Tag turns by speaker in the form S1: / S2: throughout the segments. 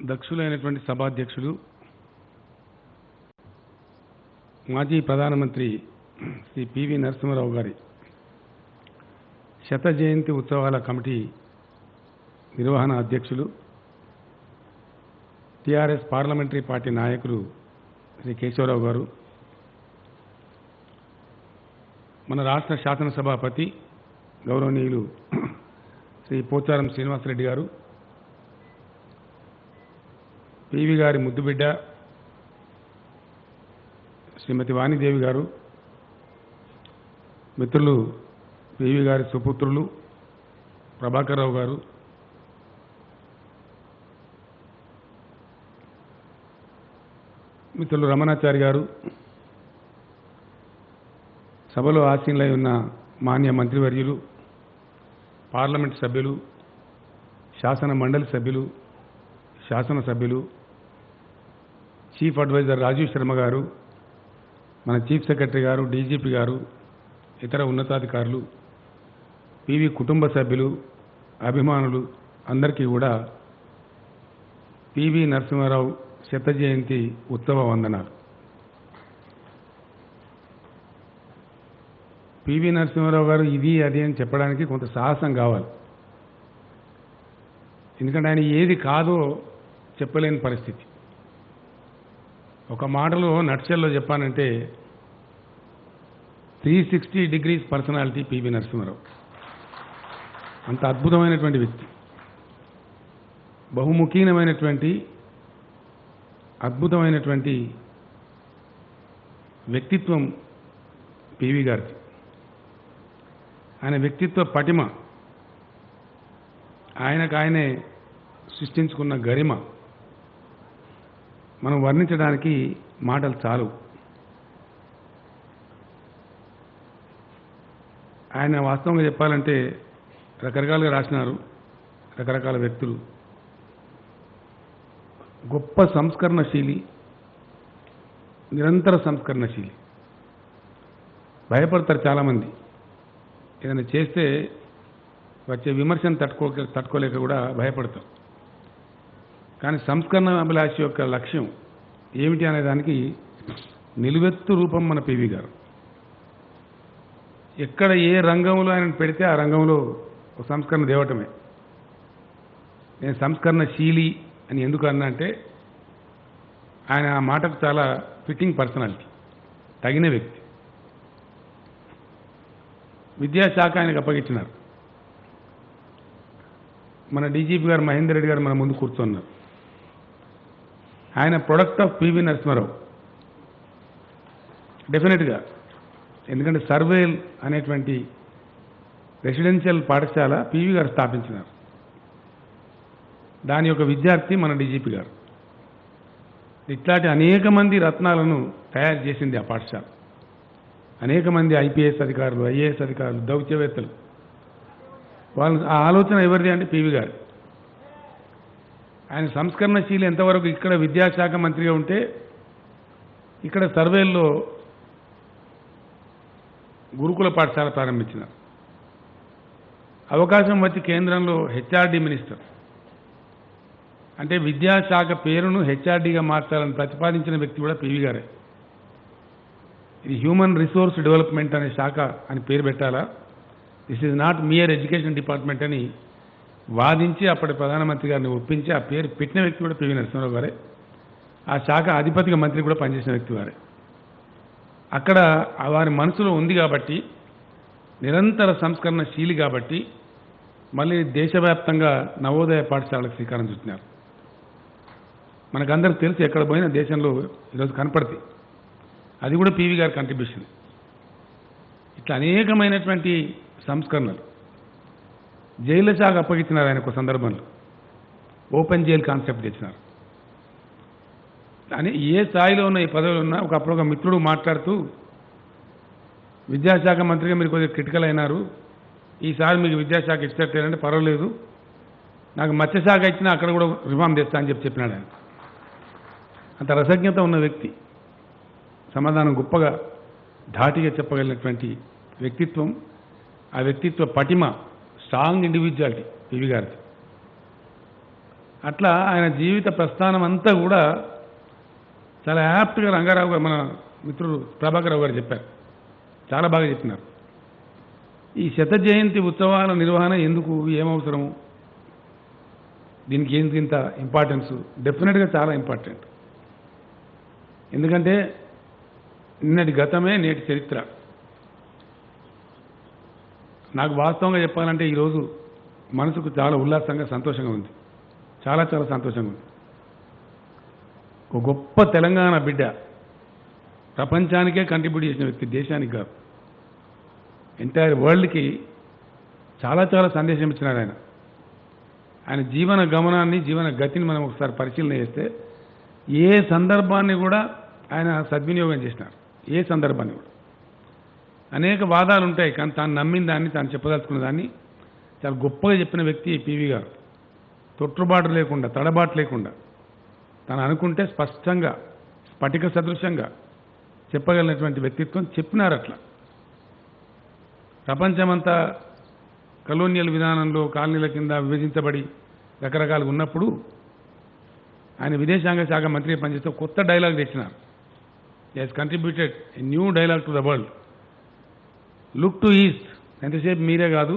S1: దక్షులైనటువంటి సభాధ్యక్షులు మాజీ ప్రధానమంత్రి శ్రీ పివి నరసింహారావు గారి శత జయంతి ఉత్సవాల కమిటీ నిర్వహణ అధ్యక్షులు టిఆర్ఎస్ పార్లమెంటరీ పార్టీ నాయకులు శ్రీ కేశవరావు గారు, మన రాష్ట్ర శాసనసభాపతి గౌరవనీయులు శ్రీ పోచారం శ్రీనివాసరెడ్డి గారు, పివి గారి ముద్దుబిడ్డ శ్రీమతి వాణిదేవి గారు, మిత్రులు పివి గారి సుపుత్రులు ప్రభాకర్ రావు గారు, మిత్రులు రమణాచారి గారు, సభలో ఆసీనులై ఉన్న మాన్య మంత్రివర్యులు, పార్లమెంట్ సభ్యులు, శాసన మండలి సభ్యులు, శాసనసభ్యులు, చీఫ్ అడ్వైజర్ రాజీవ్ శర్మ గారు, మన చీఫ్ సెక్రటరీ గారు, డీజీపీ గారు, ఇతర ఉన్నతాధికారులు, పివి కుటుంబ సభ్యులు, అభిమానులు అందరికీ కూడా పివి నరసింహారావు శత జయంతి ఉత్సవ వందనాలు. పివి నరసింహారావు గారు ఇది అది అని చెప్పడానికి కొంత సాహసం కావాలి. ఎందుకంటే ఆయన ఏది కాదో చెప్పలేని పరిస్థితి. ఒక మాటలో నట్షెల్లో చెప్పానంటే 360 డిగ్రీస్ పర్సనాలిటీ పివి నరసింహారావు. అంత అద్భుతమైనటువంటి వ్యక్తి, బహుముఖీనమైనటువంటి అద్భుతమైనటువంటి వ్యక్తిత్వం పివి గారిది. ఆయన వ్యక్తిత్వ పటిమ, ఆయనకాయనే సృష్టించుకున్న గరిమ మనం వర్ణించడానికి మాటలు చాలు. ఆయన వాస్తవంగా చెప్పాలంటే రకరకాలుగా రాసినారు, రకరకాల వ్యక్తులు. గొప్ప సంస్కరణశీలి, నిరంతర సంస్కరణశీలి. భయపడతారు చాలామంది, ఏదైనా చేస్తే వచ్చే విమర్శను తట్టుకోలేక కూడా భయపడతారు. కానీ సంస్కరణ అభిలాషి యొక్క లక్ష్యం ఏమిటి అనే దానికి నిలువెత్తు రూపం మన పివి గారు. ఎక్కడ ఏ రంగంలో ఆయన పెడితే ఆ రంగంలో ఒక సంస్కరణ దేవటమే. నేను సంస్కరణశీలి అని ఎందుకు అన్నా అంటే ఆయన ఆ మాటకు చాలా ఫిట్టింగ్ పర్సనాలిటీ, తగిన వ్యక్తి. విద్యాశాఖ ఆయనకు అప్పగించినారు. మన డీజీపీ గారు మహేందర్ రెడ్డి గారు మన ముందు కూర్చున్నారు. ఆయన ప్రొడక్ట్ ఆఫ్ పివి నరసింహారావు డెఫినెట్గా. ఎందుకంటే సర్వేల్ అనేటువంటి రెసిడెన్షియల్ పాఠశాల పివి గారు స్థాపించినారు. దాని యొక్క విద్యార్థి మన డీజీపీ గారు. ఇట్లాంటి అనేక మంది రత్నాలను తయారు చేసింది ఆ పాఠశాల. అనేక మంది ఐపీఎస్ అధికారులు, ఐఏఎస్ అధికారులు, దౌత్యవేత్తలు. వాళ్ళ ఆ ఆలోచన ఎవరిది అంటే పివి గారు. ఆయన సంస్కరణశీలి ఎంతవరకు ఇక్కడ విద్యాశాఖ మంత్రిగా ఉంటే ఇక్కడ సర్వేల్లో గురుకుల పాఠశాల ప్రారంభించినారు. అవకాశం వచ్చి కేంద్రంలో హెచ్ఆర్డీ మినిస్టర్, అంటే విద్యాశాఖ పేరును హెచ్ఆర్డీగా మార్చాలని ప్రతిపాదించిన వ్యక్తి కూడా పివి గారే. ఇది హ్యూమన్ రిసోర్స్ డెవలప్మెంట్ అనే శాఖ అని పేరు పెట్టాలా, this is not mere education department అని వాదించి అప్పటి ప్రధానమంత్రి గారిని ఒప్పించి ఆ పేరు పెట్టిన వ్యక్తి కూడా పివి నరసింహారావు గారే. ఆ శాఖ అధిపతిగా మంత్రి కూడా పనిచేసిన వ్యక్తి వారే. అక్కడ వారి మనసులో ఉంది కాబట్టి, నిరంతర సంస్కరణశీలి కాబట్టి మళ్ళీ దేశవ్యాప్తంగా నవోదయ పాఠశాలకు శ్రీకారం చుట్టినారు. మనకందరికి తెలుసు, ఎక్కడ పోయినా దేశంలో ఈరోజు కనపడుతుంది. అది కూడా పివి గారి కంట్రిబ్యూషన్. ఇట్లా అనేకమైనటువంటి సంస్కరణలు. జైలు శాఖ అప్పగించినారు ఆయనకు సందర్భంలో, ఓపెన్ జైల్ కాన్సెప్ట్ తెచ్చినారు. అని ఏ స్థాయిలో ఉన్న ఈ పదవులు ఉన్నా ఒకప్పుడు ఒక మిత్రుడు మాట్లాడుతూ, విద్యాశాఖ మంత్రిగా మీరు కొద్దిగా క్రిటికల్ అయినారు, ఈసారి మీకు విద్యాశాఖ ఇచ్చేటంటే పర్వాలేదు, నాకు మత్స్యశాఖ ఇచ్చినా అక్కడ కూడా రిఫార్మ్ చేస్తా అని చెప్పినాడు ఆయన. అంత రసజ్ఞత ఉన్న వ్యక్తి, సమాధానం గొప్పగా ధాటిగా చెప్పగలిగినటువంటి వ్యక్తిత్వం. ఆ వ్యక్తిత్వ పటిమ, స్ట్రాంగ్ ఇండివిజువాలిటీ పివి గారిది. అట్లా ఆయన జీవిత ప్రస్థానం అంతా కూడా చాలా యాప్ట్గా రంగారావు గారు మన మిత్రుడు ప్రభాకర్ గారు చెప్పారు, చాలా బాగా చెప్పినారు. ఈ శత జయంతి ఉత్సవాల నిర్వహణ ఎందుకు, ఏమవసరము, దీనికి ఏంటి ఇంత ఇంపార్టెన్స్? డెఫినెట్గా చాలా ఇంపార్టెంట్. ఎందుకంటే నిన్నటి గతమే నేటి చరిత్ర. నాకు వాస్తవంగా చెప్పాలంటే ఈరోజు మనసుకు చాలా ఉల్లాసంగా సంతోషంగా ఉంది, చాలా చాలా సంతోషంగా ఉంది. ఒక గొప్ప తెలంగాణ బిడ్డ, ప్రపంచానికే కంట్రిబ్యూట్ చేసిన వ్యక్తి, దేశానికి కాదు, ఎంటైర్ వరల్డ్కి చాలా చాలా సందేశం ఇచ్చినారు ఆయన. ఆయన జీవన గమనాన్ని, జీవన గతిని మనం ఒకసారి పరిశీలన చేస్తే ఏ సందర్భాన్ని కూడా ఆయన సద్వినియోగం చేసినారు. ఏ సందర్భాన్ని కూడా అనేక వాదాలు ఉంటాయి, కానీ తాను నమ్మిన దాన్ని, తాను చెప్పదలుచుకున్న దాన్ని చాలా గొప్పగా చెప్పిన వ్యక్తి పివి గారు. తొట్టుబాటు లేకుండా, తడబాటు లేకుండా తను అనుకుంటే స్పష్టంగా, స్ఫటిక సదృశంగా చెప్పగలిగినటువంటి వ్యక్తిత్వం. చెప్పినారు అట్లా. ప్రపంచమంతా కలోనియల్ విధానంలో కాలనీల కింద విభజించబడి రకరకాలుగా ఉన్నప్పుడు ఆయన విదేశాంగ శాఖ మంత్రిగా పనిచేస్తూ కొత్త డైలాగ్ తెచ్చినారు. He has contributed a new dialogue to the world. Look to east. ఎంతసేపు మీరే కాదు,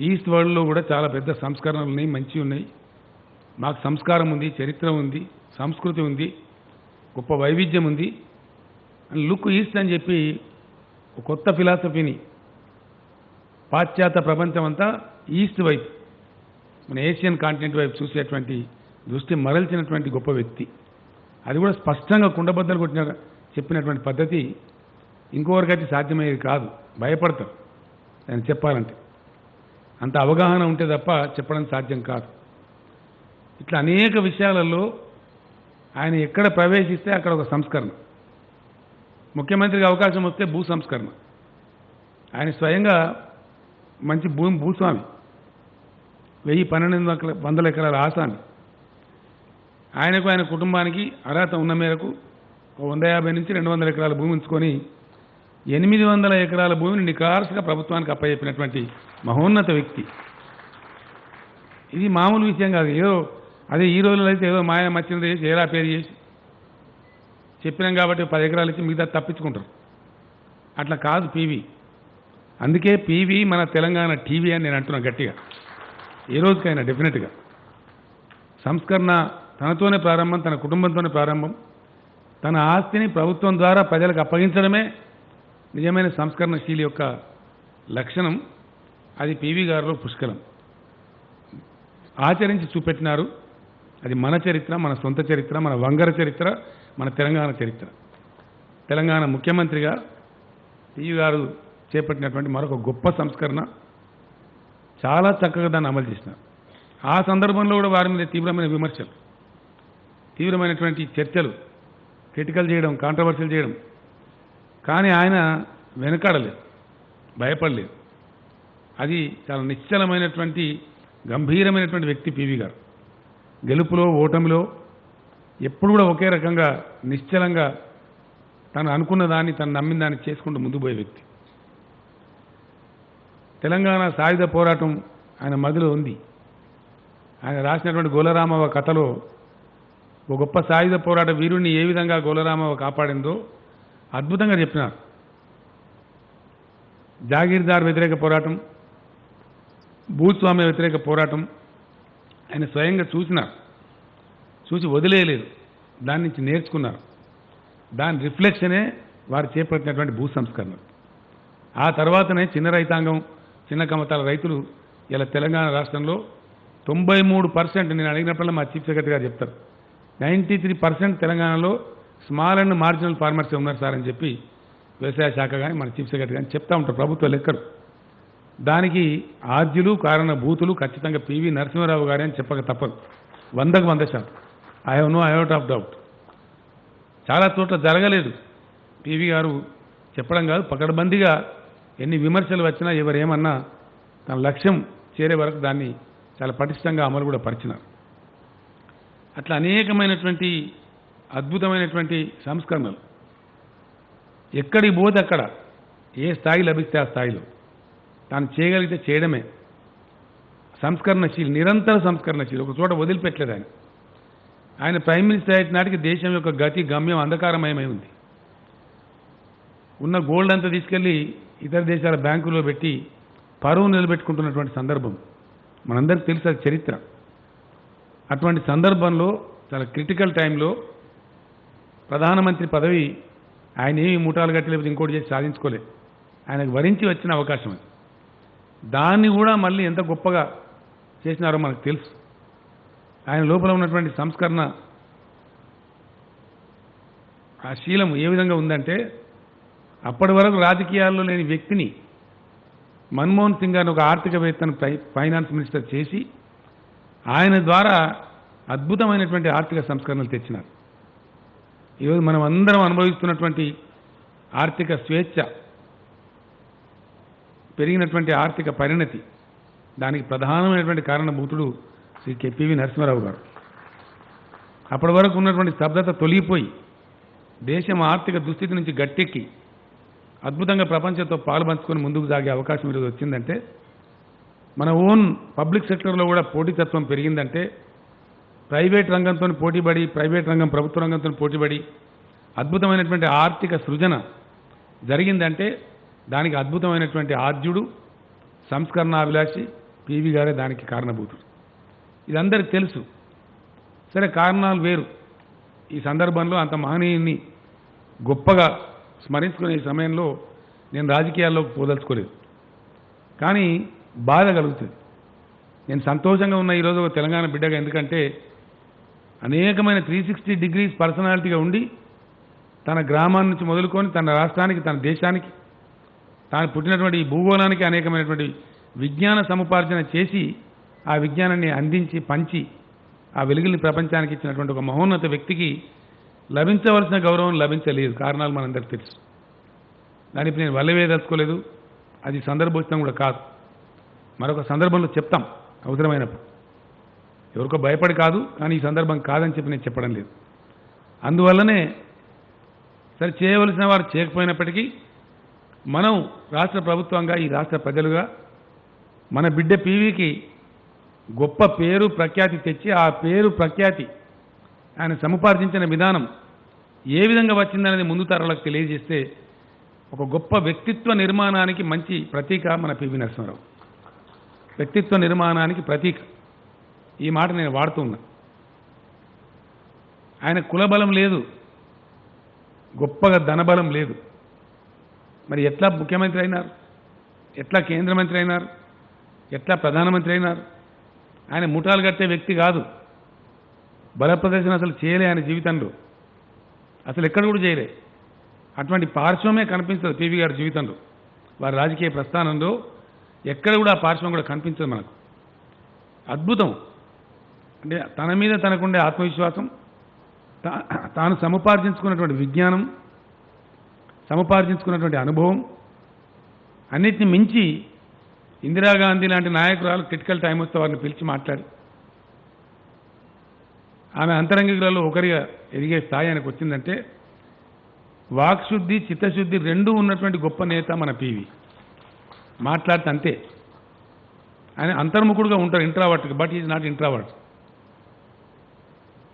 S1: ఈస్ట్ వరల్డ్లో కూడా చాలా పెద్ద సంస్కరణలు ఉన్నాయి, మంచి ఉన్నాయి. మాకు సంస్కారం ఉంది, చరిత్ర ఉంది, సంస్కృతి ఉంది, గొప్ప వైవిధ్యం ఉంది అని లుక్ ఈస్ట్ అని చెప్పి ఒక కొత్త ఫిలాసఫీని పాశ్చాత్య ప్రపంచం అంతా ఈస్ట్ వైపు, మన ఏషియన్ కాంటినెంట్ వైపు చూసేటువంటి దృష్టి మరల్చినటువంటి గొప్ప వ్యక్తి. అది కూడా స్పష్టంగా కుండబద్దలు కొట్టిన చెప్పినటువంటి పద్ధతి ఇంకొకరికైతే సాధ్యమయ్యేది కాదు. భయపడతారు ఆయన చెప్పాలంటే. అంత అవగాహన ఉంటే తప్ప చెప్పడం సాధ్యం కాదు. ఇట్లా అనేక విషయాలలో ఆయన ఎక్కడ ప్రవేశిస్తే అక్కడ ఒక సంస్కరణ. ముఖ్యమంత్రికి అవకాశం వస్తే భూ సంస్కరణ. ఆయన స్వయంగా మంచి భూస్వామి, 1,000-1,200 ఎకరాల ఆసామి. ఆయనకు, ఆయన కుటుంబానికి అర్హత ఉన్న మేరకు 150 నుంచి 200 ఎకరాల భూమి ఉంచుకొని 800 ఎకరాల భూమిని నికార్సుగా ప్రభుత్వానికి అప్పచెప్పినటువంటి మహోన్నత వ్యక్తి. ఇది మామూలు విషయం కాదు. ఏదో అదే ఈ రోజుల్లో అయితే ఏదో మాయా మచ్చింది చేసి ఏరా పేరు చేసి చెప్పినాం కాబట్టి 10 ఎకరాలు ఇచ్చి మిగతా తప్పించుకుంటారు. అట్లా కాదు పీవీ. అందుకే పీవీ మన తెలంగాణ టీవీ అని నేను అంటున్నా గట్టిగా. ఏ రోజుకైనా డెఫినెట్గా సంస్కరణ తనతోనే ప్రారంభం, తన కుటుంబంతోనే ప్రారంభం. తన ఆస్తిని ప్రభుత్వం ద్వారా ప్రజలకు అప్పగించడమే నిజమైన సంస్కరణశీలి యొక్క లక్షణం. అది పీవీ గారిలో పుష్కలం. ఆచరించి చూపెట్టినారు. అది మన చరిత్ర, మన సొంత చరిత్ర, మన వంగర చరిత్ర, మన తెలంగాణ చరిత్ర. తెలంగాణ ముఖ్యమంత్రిగా పీవీ గారు చేపట్టినటువంటి మరొక గొప్ప సంస్కరణ. చాలా చక్కగా దాన్ని అమలు చేసినారు. ఆ సందర్భంలో కూడా వారి మీద తీవ్రమైన విమర్శలు, తీవ్రమైనటువంటి చర్చలు, క్రిటికల్ చేయడం, కాంట్రవర్షియల్ చేయడం. కానీ ఆయన వెనకాడలేదు, భయపడలేదు. అది చాలా నిశ్చలమైనటువంటి, గంభీరమైనటువంటి వ్యక్తి పీవీ గారు. గెలుపులో, ఓటమిలో ఎప్పుడు కూడా ఒకే రకంగా నిశ్చలంగా తను అనుకున్న దాన్ని, తను నమ్మిన దాన్ని చేసుకుంటూ ముందుకు పోయే వ్యక్తి. తెలంగాణ సాయుధ పోరాటం ఆయన మదిలో ఉంది. ఆయన రాసినటువంటి గోలరామవ్వ కథలో ఒక గొప్ప సాయుధ పోరాట వీరుణ్ణి ఏ విధంగా గోలరామవ్వ కాపాడిందో అద్భుతంగా చెప్పినారు. జాగీర్దార్ వ్యతిరేక పోరాటం, భూస్వామ్య వ్యతిరేక పోరాటం ఆయన స్వయంగా చూసినారు. చూసి వదిలేయలేదు, దాని నుంచి నేర్చుకున్నారు. దాని రిఫ్లెక్షనే వారు చేపట్టినటువంటి భూ సంస్కరణ. ఆ తర్వాతనే చిన్న రైతాంగం, చిన్న కమతాల రైతులు ఇలా తెలంగాణ రాష్ట్రంలో 93%, నేను అడిగినప్పుడల్లా మా చీఫ్ సెక్రటరీ గారు చెప్తారు, 93% తెలంగాణలో స్మాల్ అండ్ మార్జినల్ ఫార్మర్స్ ఉన్నారు సార్ అని చెప్పి వ్యవసాయ శాఖ కానీ మన చీఫ్ సెక్రటరీ కానీ చెప్తా ఉంటారు, ప్రభుత్వ లెక్కలు. దానికి ఆద్యులు, కారణభూతులు ఖచ్చితంగా పివి నరసింహారావు గారే అని చెప్పక తప్పదు. 100కు 100%. I have no iota of doubt. చాలా చోట్ల జరగలేదు. పివి గారు చెప్పడం కాదు, పకడ్బందీగా ఎన్ని విమర్శలు వచ్చినా, ఎవరేమన్నా తన లక్ష్యం చేరే వరకు దాన్ని చాలా పటిష్టంగా అమలు కూడా పరిచినారు. అట్లా అనేకమైనటువంటి అద్భుతమైనటువంటి సంస్కరణలు. ఎక్కడికి పోతే అక్కడ, ఏ స్థాయి లభిస్తే ఆ స్థాయిలో తాను చేయగలిగితే చేయడమే. సంస్కరణశీలి, నిరంతర సంస్కరణశీలి, ఒక చోట వదిలిపెట్టలేదు ఆయన. ఆయన ప్రైమ్ మినిస్టర్ అయిన నాటికి దేశం యొక్క గతి గమ్యం అంధకారమయమై ఉంది. ఉన్న గోల్డ్ అంతా తీసుకెళ్లి ఇతర దేశాల బ్యాంకుల్లో పెట్టి పరువు నిలబెట్టుకుంటున్నటువంటి సందర్భం మనందరికీ తెలుసు, అది చరిత్ర. అటువంటి సందర్భంలో చాలా క్రిటికల్ టైంలో ప్రధానమంత్రి పదవి ఆయన ఏమి మూటాలు కట్టి లేకపోతే ఇంకోటి చేసి సాధించుకోలేదు, ఆయనకు వరించి వచ్చిన అవకాశం అది. దాన్ని కూడా మళ్ళీ ఎంత గొప్పగా చేసినారో మనకు తెలుసు. ఆయన లోపల ఉన్నటువంటి సంస్కరణ ఆ శీలం ఏ విధంగా ఉందంటే, అప్పటి వరకు రాజకీయాల్లో లేని వ్యక్తిని మన్మోహన్ సింగ్ గారిని ఒక ఆర్థికవేత్తను ఫైనాన్స్ మినిస్టర్ చేసి ఆయన ద్వారా అద్భుతమైనటువంటి ఆర్థిక సంస్కరణలు తెచ్చినారు. ఈరోజు మనం అందరం అనుభవిస్తున్నటువంటి ఆర్థిక స్వేచ్ఛ, పెరిగినటువంటి ఆర్థిక పరిణతి, దానికి ప్రధానమైనటువంటి కారణభూతుడు శ్రీ పివి నరసింహారావు గారు. అప్పటి వరకు ఉన్నటువంటి స్తబ్దత తొలగిపోయి దేశం ఆర్థిక దుస్థితి నుంచి గట్టెక్కి అద్భుతంగా ప్రపంచంతో పాలు పంచుకొని ముందుకు సాగే అవకాశం ఈరోజు వచ్చిందంటే, మన ఓన్ పబ్లిక్ సెక్టర్లో కూడా పోటీతత్వం పెరిగిందంటే, ప్రైవేట్ రంగంతో పోటీపడి, ప్రైవేట్ రంగం ప్రభుత్వ రంగంతో పోటీపడి అద్భుతమైనటువంటి ఆర్థిక సృజన జరిగిందంటే దానికి అద్భుతమైనటువంటి ఆద్యుడు, సంస్కరణాభిలాషి పివి గారే దానికి కారణభూతుడు. ఇది అందరికీ తెలుసు. సరే, కారణాలు వేరు. ఈ సందర్భంలో అంత మహనీయుని గొప్పగా స్మరించుకునే ఈ సమయంలో నేను రాజకీయాల్లోకి పోదలుచుకోలేదు. కానీ బాధ కలుగుతుంది. నేను సంతోషంగా ఉన్న ఈరోజు ఒక తెలంగాణ బిడ్డగా, ఎందుకంటే అనేకమైన 360 డిగ్రీస్ పర్సనాలిటీగా ఉండి తన గ్రామాన్ని నుంచి మొదలుకొని తన రాష్ట్రానికి, తన దేశానికి, తాను పుట్టినటువంటి ఈ భూగోళానికి అనేకమైనటువంటి విజ్ఞాన సముపార్జన చేసి ఆ విజ్ఞానాన్ని అందించి పంచి ఆ వెలుగుని ప్రపంచానికి ఇచ్చినటువంటి ఒక మహోన్నత వ్యక్తికి లభించవలసిన గౌరవం లభించలేదు. కారణాలు మనందరికీ తెలుసు. దానికి నేను వల్లవేదలుచుకోలేదు, అది సందర్భోచితం కూడా కాదు. మరొక సందర్భంలో చెప్తాం అవసరమైనప్పుడు. ఎవరికో భయపడి కాదు, కానీ ఈ సందర్భం కాదని చెప్పి నేను చెప్పడం లేదు. అందువల్లనే సరే, చేయవలసిన వారు చేయకపోయినప్పటికీ మనం రాష్ట్ర ప్రభుత్వంగా, ఈ రాష్ట్ర ప్రజలుగా మన బిడ్డ పివికి గొప్ప పేరు ప్రఖ్యాతి తెచ్చి, ఆ పేరు ప్రఖ్యాతి ఆయన సముపార్జించిన విధానం ఏ విధంగా వచ్చిందనేది ముందు తరాలకు తెలియజేస్తే ఒక గొప్ప వ్యక్తిత్వ నిర్మాణానికి మంచి ప్రతీక మన పివి నరసింహారావు. వ్యక్తిత్వ నిర్మాణానికి ప్రతీక. ఈ మాట నేను వాడుతూ ఉన్నా. ఆయన కులబలం లేదు, గొప్పగా ధనబలం లేదు. మరి ఎట్లా ముఖ్యమంత్రి అయినారు, ఎట్లా కేంద్ర మంత్రి అయినారు, ఎట్లా ప్రధానమంత్రి అయినారు? ఆయన ముఠాలు కట్టే వ్యక్తి కాదు. బల ప్రదర్శన అసలు చేయలే ఆయన జీవితంలో, అసలు ఎక్కడ కూడా చేయలే. అటువంటి పార్శ్వమే కనిపించదు పివి గారి జీవితంలో. వారి రాజకీయ ప్రస్థానంలో ఎక్కడ కూడా ఆ పార్శ్వం కూడా కనిపించదు మనకు. అద్భుతం. అంటే తన మీద తనకుండే ఆత్మవిశ్వాసం, తాను సముపార్జించుకున్నటువంటి విజ్ఞానం, సముపార్జించుకున్నటువంటి అనుభవం, అన్నిటిని మించి ఇందిరాగాంధీ లాంటి నాయకురాలు క్రిటికల్ టైం వస్తే వారిని పిలిచి మాట్లాడి ఆమె అంతరంగికులలో ఒకరిగా ఎదిగే స్థాయి ఆయనకు వచ్చిందంటే, వాక్శుద్ధి చిత్తశుద్ధి రెండూ ఉన్నటువంటి గొప్ప నేత మన పివి. మాట్లాడితే అంతే. ఆయన అంతర్ముఖుడుగా ఉంటారు, introvert, but is not introvert.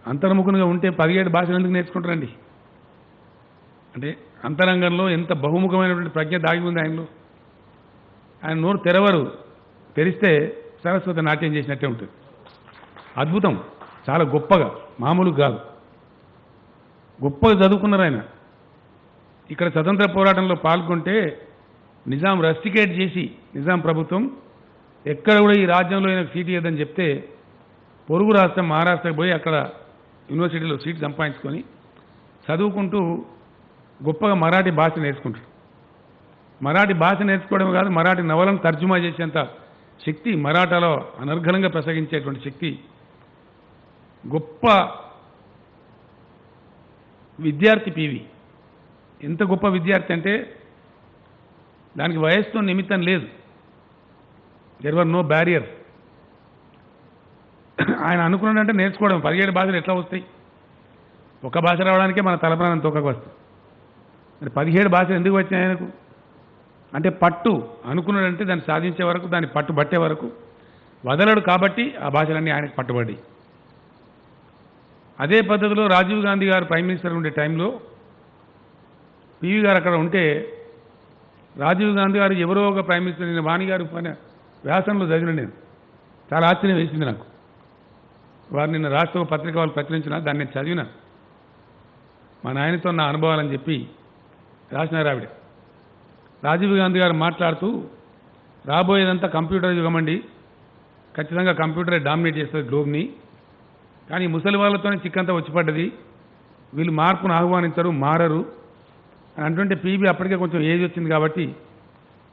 S1: అంతర్ముఖునిగా ఉంటే 17 భాషలు ఎందుకు నేర్చుకుంటారండి? అంటే అంతరంగంలో ఎంత బహుముఖమైనటువంటి ప్రజ్ఞ దాగి ఉంది ఆయనలో. ఆయన నోరు తెరిస్తే సరస్వతి నాట్యం చేసినట్టే ఉంటుంది. అద్భుతం. చాలా గొప్పగా, మామూలుగా కాదు. గొప్పగా చదువుకున్నారు ఆయన. ఇక్కడ స్వతంత్ర పోరాటంలో పాల్గొంటే నిజాం రస్టికేట్ చేసి, నిజాం ప్రభుత్వం ఎక్కడ కూడా ఈ రాజ్యంలో ఆయనకు సీటు ఇవ్వదని చెప్తే పొరుగు రాష్ట్రం మహారాష్ట్రకి పోయి అక్కడ యూనివర్సిటీలో సీటు సంపాదించుకొని చదువుకుంటూ గొప్పగా మరాఠీ భాష నేర్చుకుంటాడు. మరాఠీ భాష నేర్చుకోవడం కాదు, మరాఠీ నవలను తర్జుమా చేసేంత శక్తి, మరాఠాలో అనర్ఘలంగా ప్రసంగించేటువంటి శక్తి, గొప్ప విద్యార్థి పివి. ఎంత గొప్ప విద్యార్థి అంటే దానికి వయస్సుతో నిమిత్తం లేదు. There were no barrier. ఆయన అనుకున్నాడంటే నేర్చుకోవడం. 17 భాషలు ఎట్లా వస్తాయి? ఒక భాష రావడానికే మన తలప్రాణం తోకకు వస్తుంది. మరి 17 భాషలు ఎందుకు వచ్చినాయి ఆయనకు? అంటే పట్టు. అనుకున్నాడంటే దాన్ని సాధించే వరకు, దాన్ని పట్టు పట్టే వరకు వదలడు కాబట్టి ఆ భాషలన్నీ ఆయనకు పట్టుబడి. అదే పద్ధతిలో రాజీవ్ గాంధీ గారు ప్రైమ్ మినిస్టర్ ఉండే టైంలో పివి గారు అక్కడ ఉంటే రాజీవ్ గాంధీ గారు ఎవరో ఒక ప్రైమ్ మినిస్టర్ నేను వాణి గారు వ్యాసంలో చదివిన నేను చాలా ఆశ్చర్యం వేసింది నాకు. వారు నిన్న రాష్ట్ర పత్రిక వాళ్ళు ప్రచురించిన దాన్ని నేను చదివిన మా నాయనతో నా అనుభవాలని చెప్పి రాసినారు ఆవిడ. రాజీవ్ గాంధీ గారు మాట్లాడుతూ రాబోయేదంతా కంప్యూటర్ యుగమండి, ఖచ్చితంగా కంప్యూటరే డామినేట్ చేస్తుంది గ్లోబ్ని, కానీ ముసలి వాళ్ళతోనే చిక్కంతా వచ్చిపడ్డది, వీళ్ళు మార్పును ఆహ్వానించరు, మారరు అని అంటుంటే పీబీ అప్పటికే కొంచెం ఏజ్ వచ్చింది కాబట్టి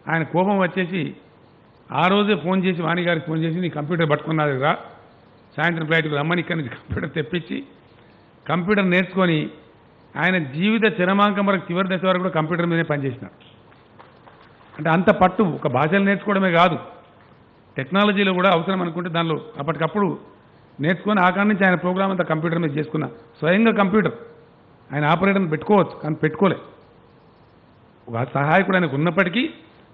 S1: ఆయన కోపం వచ్చేసి ఆ రోజే ఫోన్ చేసి వాణి గారికి ఫోన్ చేసి నీ కంప్యూటర్ పట్టుకున్నది రా, సాయంత్రం ఫ్లైట్కి రమ్మని ఇక్కడి నుంచి కంప్యూటర్ తెప్పించి కంప్యూటర్ నేర్చుకొని ఆయన జీవిత చరమాంకం వరకు చివరి దశ వరకు కూడా కంప్యూటర్ మీదనే పనిచేసినారు. అంటే అంత పట్టు ఒక భాషలు నేర్చుకోవడమే కాదు, టెక్నాలజీలో కూడా అవసరం అనుకుంటే దానిలో అప్పటికప్పుడు నేర్చుకొని ఆ కాడి నుంచి ఆయన ప్రోగ్రామ్ అంతా కంప్యూటర్ మీద చేసుకున్న స్వయంగా కంప్యూటర్ ఆయన ఆపరేటర్ని పెట్టుకోవచ్చు కానీ పెట్టుకోలే. ఒక సహాయకుడు ఆయనకు ఉన్నప్పటికీ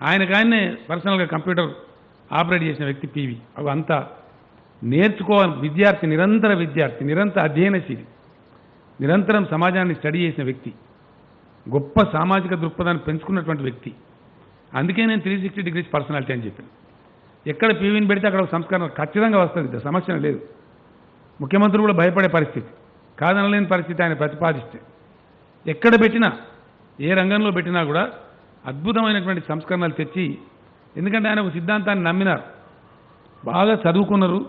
S1: ఆయనకాయనే పర్సనల్గా కంప్యూటర్ ఆపరేట్ చేసిన వ్యక్తి పీవీ. అవి అంతా నేర్చుకోవాలి విద్యార్థి, నిరంతర అధ్యయనశీలి, నిరంతరం సమాజాన్ని స్టడీ చేసిన వ్యక్తి, గొప్ప సామాజిక దృక్పథాన్ని పెంచుకున్నటువంటి వ్యక్తి. అందుకే నేను 360 degrees పర్సనాలిటీ అని చెప్పాను. ఎక్కడ పీవీని పెడితే అక్కడ సంస్కరణ ఖచ్చితంగా వస్తుంది, సమస్య లేదు. ముఖ్యమంత్రులు కూడా భయపడే పరిస్థితి, కాదనలేని పరిస్థితి ఆయన ప్రతిపాదిస్తే ఎక్కడ పెట్టినా ఏ రంగంలో పెట్టినా కూడా అద్భుతమైనటువంటి సంస్కరణలు తెచ్చి, ఎందుకంటే ఆయన ఒక సిద్ధాంతాన్ని నమ్మినారు, బాగా చదువుకున్నారు,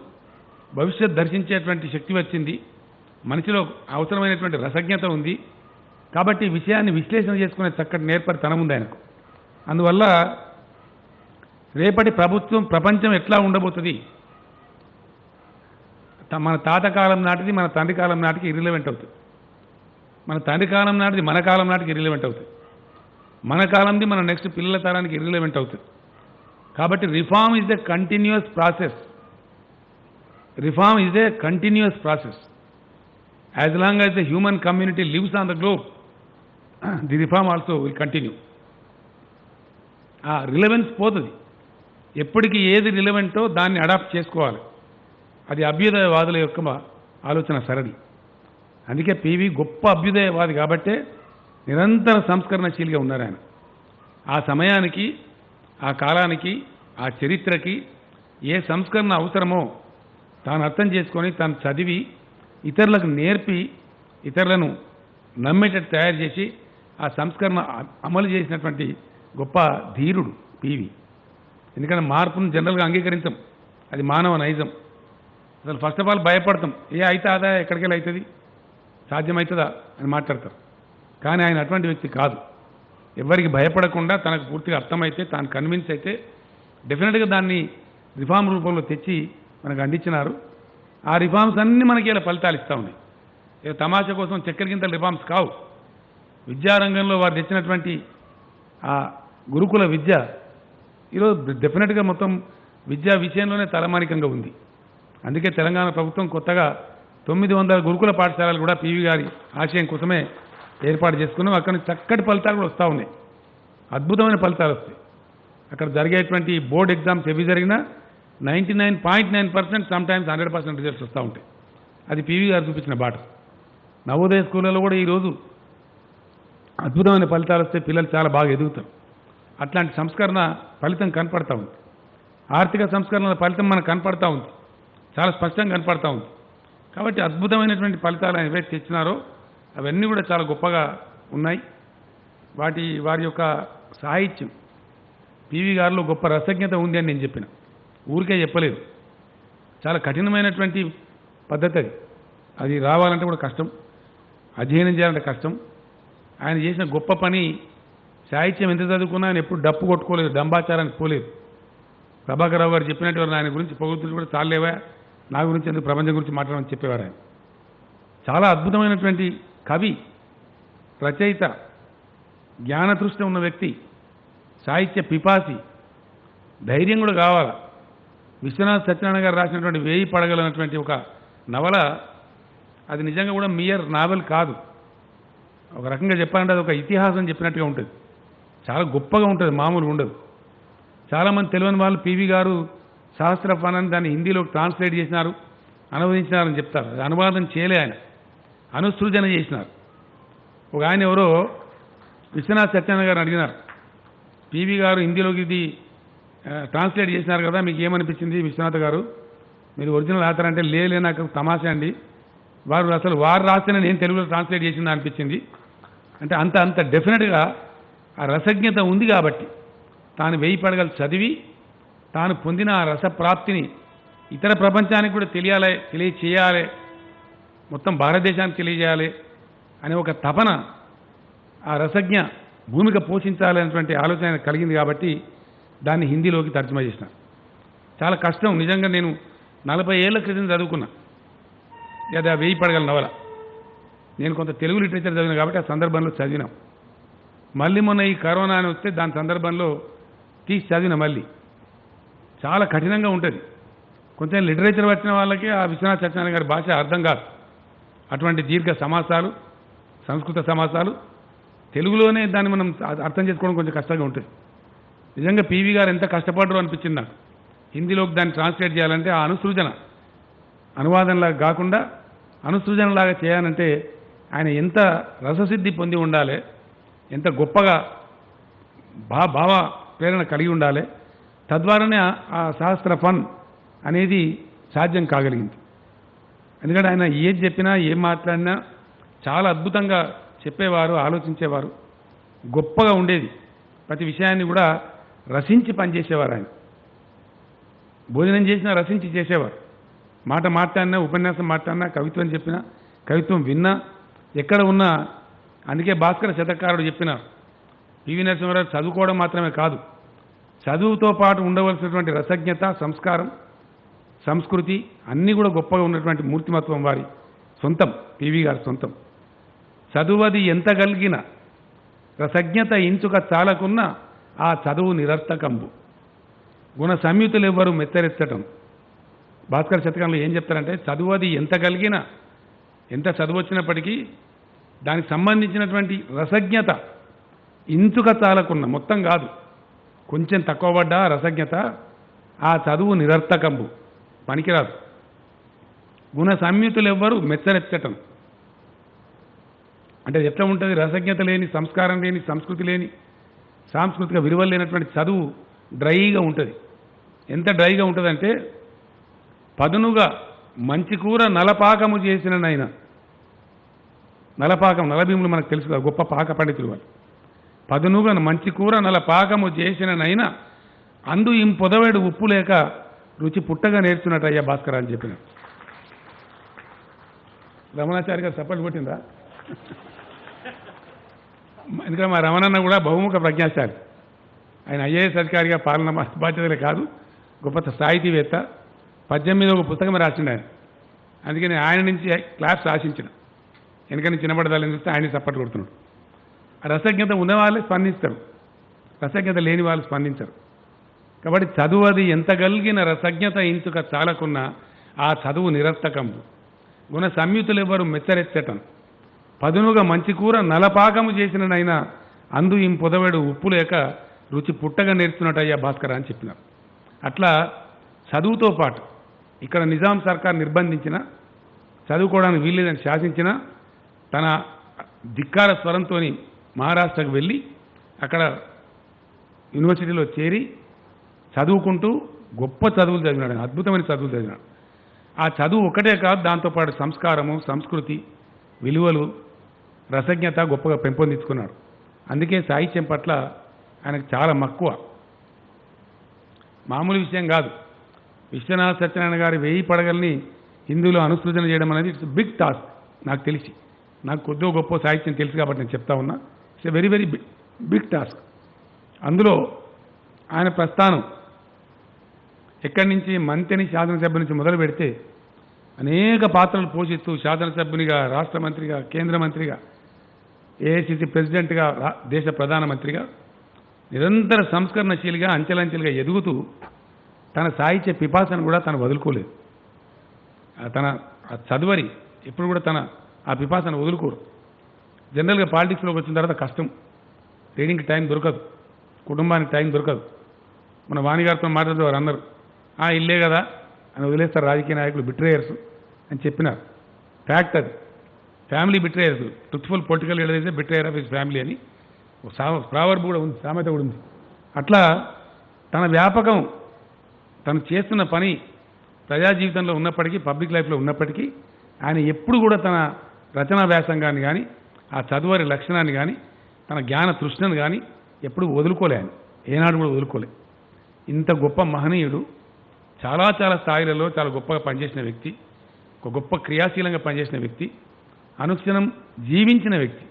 S1: భవిష్యత్ దర్శించేటువంటి శక్తి వచ్చింది, మనిషిలో అవసరమైనటువంటి రసజ్ఞత ఉంది కాబట్టి విషయాన్ని విశ్లేషణ చేసుకునే చక్కటి నేర్పరితనం ఉంది ఆయనకు. అందువల్ల రేపటి ప్రపంచం ఎట్లా ఉండబోతుంది, మన తాత కాలం నాటిది మన తండ్రి కాలం నాటికి ఇర్రిలవెంట్ అవుతుంది, మన తండ్రి కాలం నాటిది మన కాలం నాటికి ఇర్రిలవెంట్ అవుతుంది, మన కాలంది మన నెక్స్ట్ పిల్లల తరానికి ఇర్రిలవెంట్ అవుతుంది. కాబట్టి reform is a continuous process. As long as the human community lives on the globe, the reform also will continue. Relevance పోతుంది, ఎప్పటికీ ఏది రిలవెంటో దాన్ని అడాప్ట్ చేసుకోవాలి. అది అభ్యుదయవాదుల యొక్క ఆలోచన సరళి. అందుకే పీవీ గొప్ప అభ్యుదయవాది కాబట్టే నిరంతర సంస్కరణశీలిగా ఉన్నారు ఆయన. ఆ సమయానికి, ఆ కాలానికి, ఆ చరిత్రకి ఏ సంస్కరణ అవసరమో తాను అర్థం చేసుకొని తాను చదివి ఇతరులకు నేర్పి ఇతరులను నమ్మేటట్టు తయారు చేసి ఆ సంస్కరణ అమలు చేసినటువంటి గొప్ప ధీరుడు పీవీ. ఎందుకంటే మార్పును జనరల్గా అంగీకరించం, అది మానవ నైజం. అసలు ఫస్ట్ ఆఫ్ ఆల్ భయపడతాం, అయితే ఆదా ఎక్కడికెళ్ళి అవుతుంది, సాధ్యమవుతుందా అని మాట్లాడతారు. కానీ ఆయన అటువంటి వ్యక్తి కాదు. ఎవరికి భయపడకుండా తనకు పూర్తిగా అర్థమైతే, తాను కన్విన్స్ అయితే డెఫినెట్గా దాన్ని రిఫార్మ్ రూపంలో తెచ్చి మనకు అందించినారు. ఆ రిఫార్మ్స్ అన్నీ మనకి ఇలా ఫలితాలు ఇస్తూ ఉన్నాయి. తమాషా కోసం చక్కెర గింతల రిఫార్మ్స్ కావు. విద్యారంగంలో వారు తెచ్చినటువంటి ఆ గురుకుల విద్య ఈరోజు డెఫినెట్గా మొత్తం విద్యా విషయంలోనే తలమానికంగా ఉంది. అందుకే తెలంగాణ ప్రభుత్వం కొత్తగా 900 గురుకుల పాఠశాలలు కూడా పీవీ గారి ఆశయం కోసమే ఏర్పాటు చేసుకున్నాం. అక్కడ నుంచి చక్కటి ఫలితాలు కూడా వస్తూ ఉన్నాయి, అద్భుతమైన ఫలితాలు వస్తాయి. అక్కడ జరిగేటువంటి బోర్డ్ ఎగ్జామ్స్ ఎవి జరిగినా 99.9%, సమ్టైమ్స్ 100% రిజల్ట్స్ వస్తూ ఉంటాయి. అది పీవీ గారు చూపించిన బాట. నవోదయ స్కూళ్ళలో కూడా ఈరోజు అద్భుతమైన ఫలితాలు వస్తే పిల్లలు చాలా బాగా ఎదుగుతారు. అట్లాంటి సంస్కరణ ఫలితం కనపడతా ఉంది. ఆర్థిక సంస్కరణల ఫలితం మనకు కనపడతా ఉంది, చాలా స్పష్టంగా కనపడతా ఉంది. కాబట్టి అద్భుతమైనటువంటి ఫలితాలు ఏవైతే తెచ్చినారో అవన్నీ కూడా చాలా గొప్పగా ఉన్నాయి. వారి యొక్క సాహిత్యం, పీవీ గారిలో గొప్ప రసజ్ఞత ఉంది అని నేను చెప్పిన, ఊరికే చెప్పలేదు. చాలా కఠినమైనటువంటి పద్ధతి అది రావాలంటే కూడా కష్టం, అధ్యయనం చేయాలంటే కష్టం. ఆయన చేసిన గొప్ప పని, సాహిత్యం ఎంత చదువుకున్నా ఆయన ఎప్పుడు డప్పు కొట్టుకోలేదు, డంబాచారానికి పోలేదు. ప్రభాకర్ రావు గారు చెప్పినట్టు ఆయన గురించి పొగుడుతులు కూడా చాలేవా, నా గురించి ఎందుకు ప్రపంచం గురించి మాట్లాడమని చెప్పేవారు ఆయన. చాలా అద్భుతమైనటువంటి కవి, రచయిత, జ్ఞానతృష్ణ ఉన్న వ్యక్తి, సాహిత్య పిపాసి, ధైర్యం కూడా కావాలి. విశ్వనాథ్ సత్యనారాయణ గారు రాసినటువంటి 1000 పడగలు అన్నటువంటి ఒక నవల, అది నిజంగా కూడా మియర్ నావెల్ కాదు. ఒక రకంగా చెప్పాలంటే అది ఒక ఇతిహాసం చెప్పినట్టుగా ఉంటుంది, చాలా గొప్పగా ఉంటుంది, మామూలుగా ఉండదు. చాలామంది తెలియని వాళ్ళు పీవీ గారు సహస్ర ఫన్ అని దాన్ని హిందీలోకి ట్రాన్స్లేట్ చేసినారు, అనువదించినారని చెప్తారు. అది అనువాదం చేయలే ఆయన, అనుసృజన చేసినారు. ఒక ఆయన ఎవరో విశ్వనాథ్ సత్యనారాయణ గారు అడిగినారు, పివి గారు హిందీలోకి ఇది ట్రాన్స్లేట్ చేసినారు కదా, మీకు ఏమనిపించింది విశ్వనాథ్ గారు, మీరు ఒరిజినల్ ఆథర్ అంటే లేలే, నాకు తమాషా అండి, వారు రాస్తేనే నేను తెలుగులో ట్రాన్స్లేట్ చేసిందా అనిపించింది అంటే అంత డెఫినెట్గా ఆ రసజ్ఞత ఉంది కాబట్టి తాను 1000 పడగలు చదివి తాను పొందిన ఆ రసప్రాప్తిని ఇతర ప్రపంచానికి కూడా తెలియచేయాలి, మొత్తం భారతదేశానికి తెలియజేయాలి అనే ఒక తపన, ఆ రసజ్ఞ భూమిక పోషించాలి అనేటువంటి ఆలోచన కలిగింది కాబట్టి దాన్ని హిందీలోకి తర్జుమా చేసిన. చాలా కష్టం నిజంగా. నేను 40 ఏళ్ల క్రితం చదువుకున్నా లేదా 1000 పడగల నవల. నేను కొంత తెలుగు లిటరేచర్ చదివిన కాబట్టి ఆ సందర్భంలో చదివినాం. మళ్ళీ మొన్న ఈ కరోనా అని వస్తే దాని సందర్భంలో తీసి చదివిన. మళ్ళీ చాలా కఠినంగా ఉంటుంది. కొంచెం లిటరేచర్ వచ్చిన వాళ్ళకి ఆ విశ్వనాథ్ సత్యనారాయణ గారి భాష అర్థం కాదు. అటువంటి దీర్ఘ సమాసాలు, సంస్కృత సమాసాలు తెలుగులోనే దాన్ని మనం అర్థం చేసుకోవడం కొంచెం కష్టంగా ఉంటుంది. నిజంగా పివి గారు ఎంత కష్టపడ్డారో అనిపించింది నాకు. హిందీలోకి దాన్ని ట్రాన్స్లేట్ చేయాలంటే ఆ అనుసృజన, అనువాదంలాగా కాకుండా అనుసృజనలాగా చేయాలంటే ఆయన ఎంత రససిద్ధి పొంది ఉండాలి, ఎంత గొప్పగా భావ ప్రేరణ కలిగి ఉండాలి. తద్వారానే ఆ సహస్ర ఫన్ అనేది సాధ్యం కాగలిగింది. ఎందుకంటే ఆయన ఏది చెప్పినా ఏం మాట్లాడినా చాలా అద్భుతంగా చెప్పేవారు, ఆలోచించేవారు, గొప్పగా ఉండేది. ప్రతి విషయాన్ని కూడా రసించి పనిచేసేవారు. ఆయన భోజనం చేసినా రసించి చేసేవారు. మాట మాట్లాడినా, ఉపన్యాసం మాట్లాడినా, కవిత్వం చెప్పినా, కవిత్వం విన్నా, ఎక్కడ ఉన్నా. అందుకే భాస్కర శతకారుడు చెప్పినారు, పివి నరసింహారావు చదువుకోవడం మాత్రమే కాదు, చదువుతో పాటు ఉండవలసినటువంటి రసజ్ఞత, సంస్కారం, సంస్కృతి అన్నీ కూడా గొప్పగా ఉన్నటువంటి మూర్తిమత్వం వారి సొంతం, పివి గారి సొంతం. చదువది ఎంత కలిగిన రసజ్ఞత ఇంచుక చాలకున్న ఆ చదువు నిరర్థకంబు, గుణ సంయుతులు ఎవ్వరు మెత్తరెత్తటం. భాస్కర శతకంలో ఏం చెప్తారంటే, చదువది ఎంత కలిగినా, ఎంత చదువు వచ్చినప్పటికీ దానికి సంబంధించినటువంటి రసజ్ఞత ఇంచుక చాలకున్న, మొత్తం కాదు, కొంచెం తక్కువ పడ్డా రసజ్ఞత, ఆ చదువు నిరర్థకంబు, పనికిరాదు. గుణ సంయుతులు ఎవ్వరు మెచ్చరెత్తటం అంటే ఎట్లా ఉంటుంది? రసజ్ఞత లేని, సంస్కారం లేని, సంస్కృతి లేని, సాంస్కృతిక విలువలు లేనటువంటి చదువు డ్రైగా ఉంటుంది. ఎంత డ్రైగా ఉంటుందంటే, పదునుగా మంచి కూర నలపాకము చేసిననైనా, నలపాకం, నలభీములు మనకు తెలుసు కదా, గొప్ప పాక పండితులు వాళ్ళు. పదునుగా మంచి కూర నలపాకము చేసిననైనా అందు పొదవేడు ఉప్పు లేక రుచి పుట్టగా నేర్చున్నట్టు అయ్యా భాస్కర్ అని చెప్పిన. రమణాచారి గారు సపోర్ట్ కొట్టిందా? ఎందుకంటే మా రమణన్న కూడా బహుముఖ ప్రజ్ఞాశాలి. ఆయన ఐఏఎస్ అధికారిగా పాలన బాధ్యతలే కాదు, గొప్ప సాహితీవేత్త. 18 మీద ఒక పుస్తకమే రాసిండు ఆయన. అందుకని ఆయన నుంచి క్లాప్స్ ఆశించిన. ఎందుకని చిన్నపడదాలని చూస్తే ఆయన సపోర్ట్ కొడుతున్నాడు. ఆ రసజ్ఞత ఉన్నవాళ్ళే స్పందిస్తారు, రసజ్ఞత లేని వాళ్ళు స్పందించరు. కాబట్టి చదువది ఎంత కలిగిన రసజ్ఞత ఇంచుక చాలకున్న ఆ చదువు నిరర్థకంబు, గుణ సంయుతులు ఎవ్వరు మెచ్చరెత్తటం, పదునుగా మంచి కూర నలపాకము చేసిననైనా అందు పొదవేడు ఉప్పు లేక రుచి పుట్టగా నేర్చున్నట్టయ్యా భాస్కర్ అని చెప్పినారు. అట్లా చదువుతో పాటు ఇక్కడ నిజాం సర్కార్ నిర్బంధించిన, చదువుకోవడానికి వీల్లేదని శాసించిన, తన ధిక్కార స్వరంతో మహారాష్ట్రకు వెళ్ళి అక్కడ యూనివర్సిటీలో చేరి చదువుకుంటూ గొప్ప చదువులు చదివినాడు, అద్భుతమైన చదువులు చదివినాడు. ఆ చదువు ఒకటే కాదు, దాంతోపాటు సంస్కారము, సంస్కృతి, విలువలు, రసజ్ఞత గొప్పగా పెంపొందించుకున్నాడు. అందుకే సాహిత్యం పట్ల ఆయనకు చాలా మక్కువ. మామూలు విషయం కాదు. విశ్వనాథ్ సత్యనారాయణ గారి 1000 పడగల్ని హిందీలో అనుసృజన చేయడం అనేది ఇట్స్ బిగ్ టాస్క్. నాకు తెలిసి, నాకు కొద్దిగా గొప్ప సాహిత్యం తెలుసు కాబట్టి నేను చెప్తా ఉన్నా. It's a very very big task. అందులో ఆయన ప్రస్థానం ఎక్కడి నుంచి, మంత్రిని శాసనసభ్యుల నుంచి మొదలు పెడితే అనేక పాత్రలు పోషిస్తూ శాసనసభ్యునిగా, రాష్ట్ర మంత్రిగా, కేంద్ర మంత్రిగా, ఏఐసిసి ప్రెసిడెంట్గా, దేశ ప్రధానమంత్రిగా నిరంతర సంస్కరణశీలిగా అంచెలంచెలుగా ఎదుగుతూ తన సాహిత్య పిపాసను కూడా తను వదులుకోలేదు. తన చదువరి ఎప్పుడు కూడా తన ఆ పిపాసను వదులుకోరు. జనరల్గా పాలిటిక్స్లోకి వచ్చిన తర్వాత కష్టం, రీడింగ్కి టైం దొరకదు, కుటుంబానికి టైం దొరకదు. మన వాణిగారితో మాట్లాడితే వారు అన్నారు, ఇల్లే కదా అని వదిలేస్తారు రాజకీయ నాయకులు, బిట్రేయర్స్ అని చెప్పినారు. ఫ్యాక్ట్ అది. Family betrayers, truthful political leader is betrayer of his family అని ప్రావర్బ్ కూడా ఉంది, సామెత కూడా ఉంది. అట్లా తన వ్యాపకం, తను చేస్తున్న పని ప్రజా జీవితంలో ఉన్నప్పటికీ, పబ్లిక్ లైఫ్లో ఉన్నప్పటికీ ఆయన ఎప్పుడు కూడా తన రచనా వ్యాసంగాన్ని కానీ, ఆ చదువరి లక్షణాన్ని కానీ, తన జ్ఞాన తృష్ణను కానీ ఎప్పుడు వదులుకోలే. ఆయన ఏనాడు కూడా వదులుకోలే. ఇంత గొప్ప మహనీయుడు, చాలా చాలా స్థాయిలలో చాలా గొప్పగా పనిచేసిన వ్యక్తి, ఒక గొప్ప క్రియాశీలంగా పనిచేసిన వ్యక్తి, అనుక్షణం జీవించిన వ్యక్తి.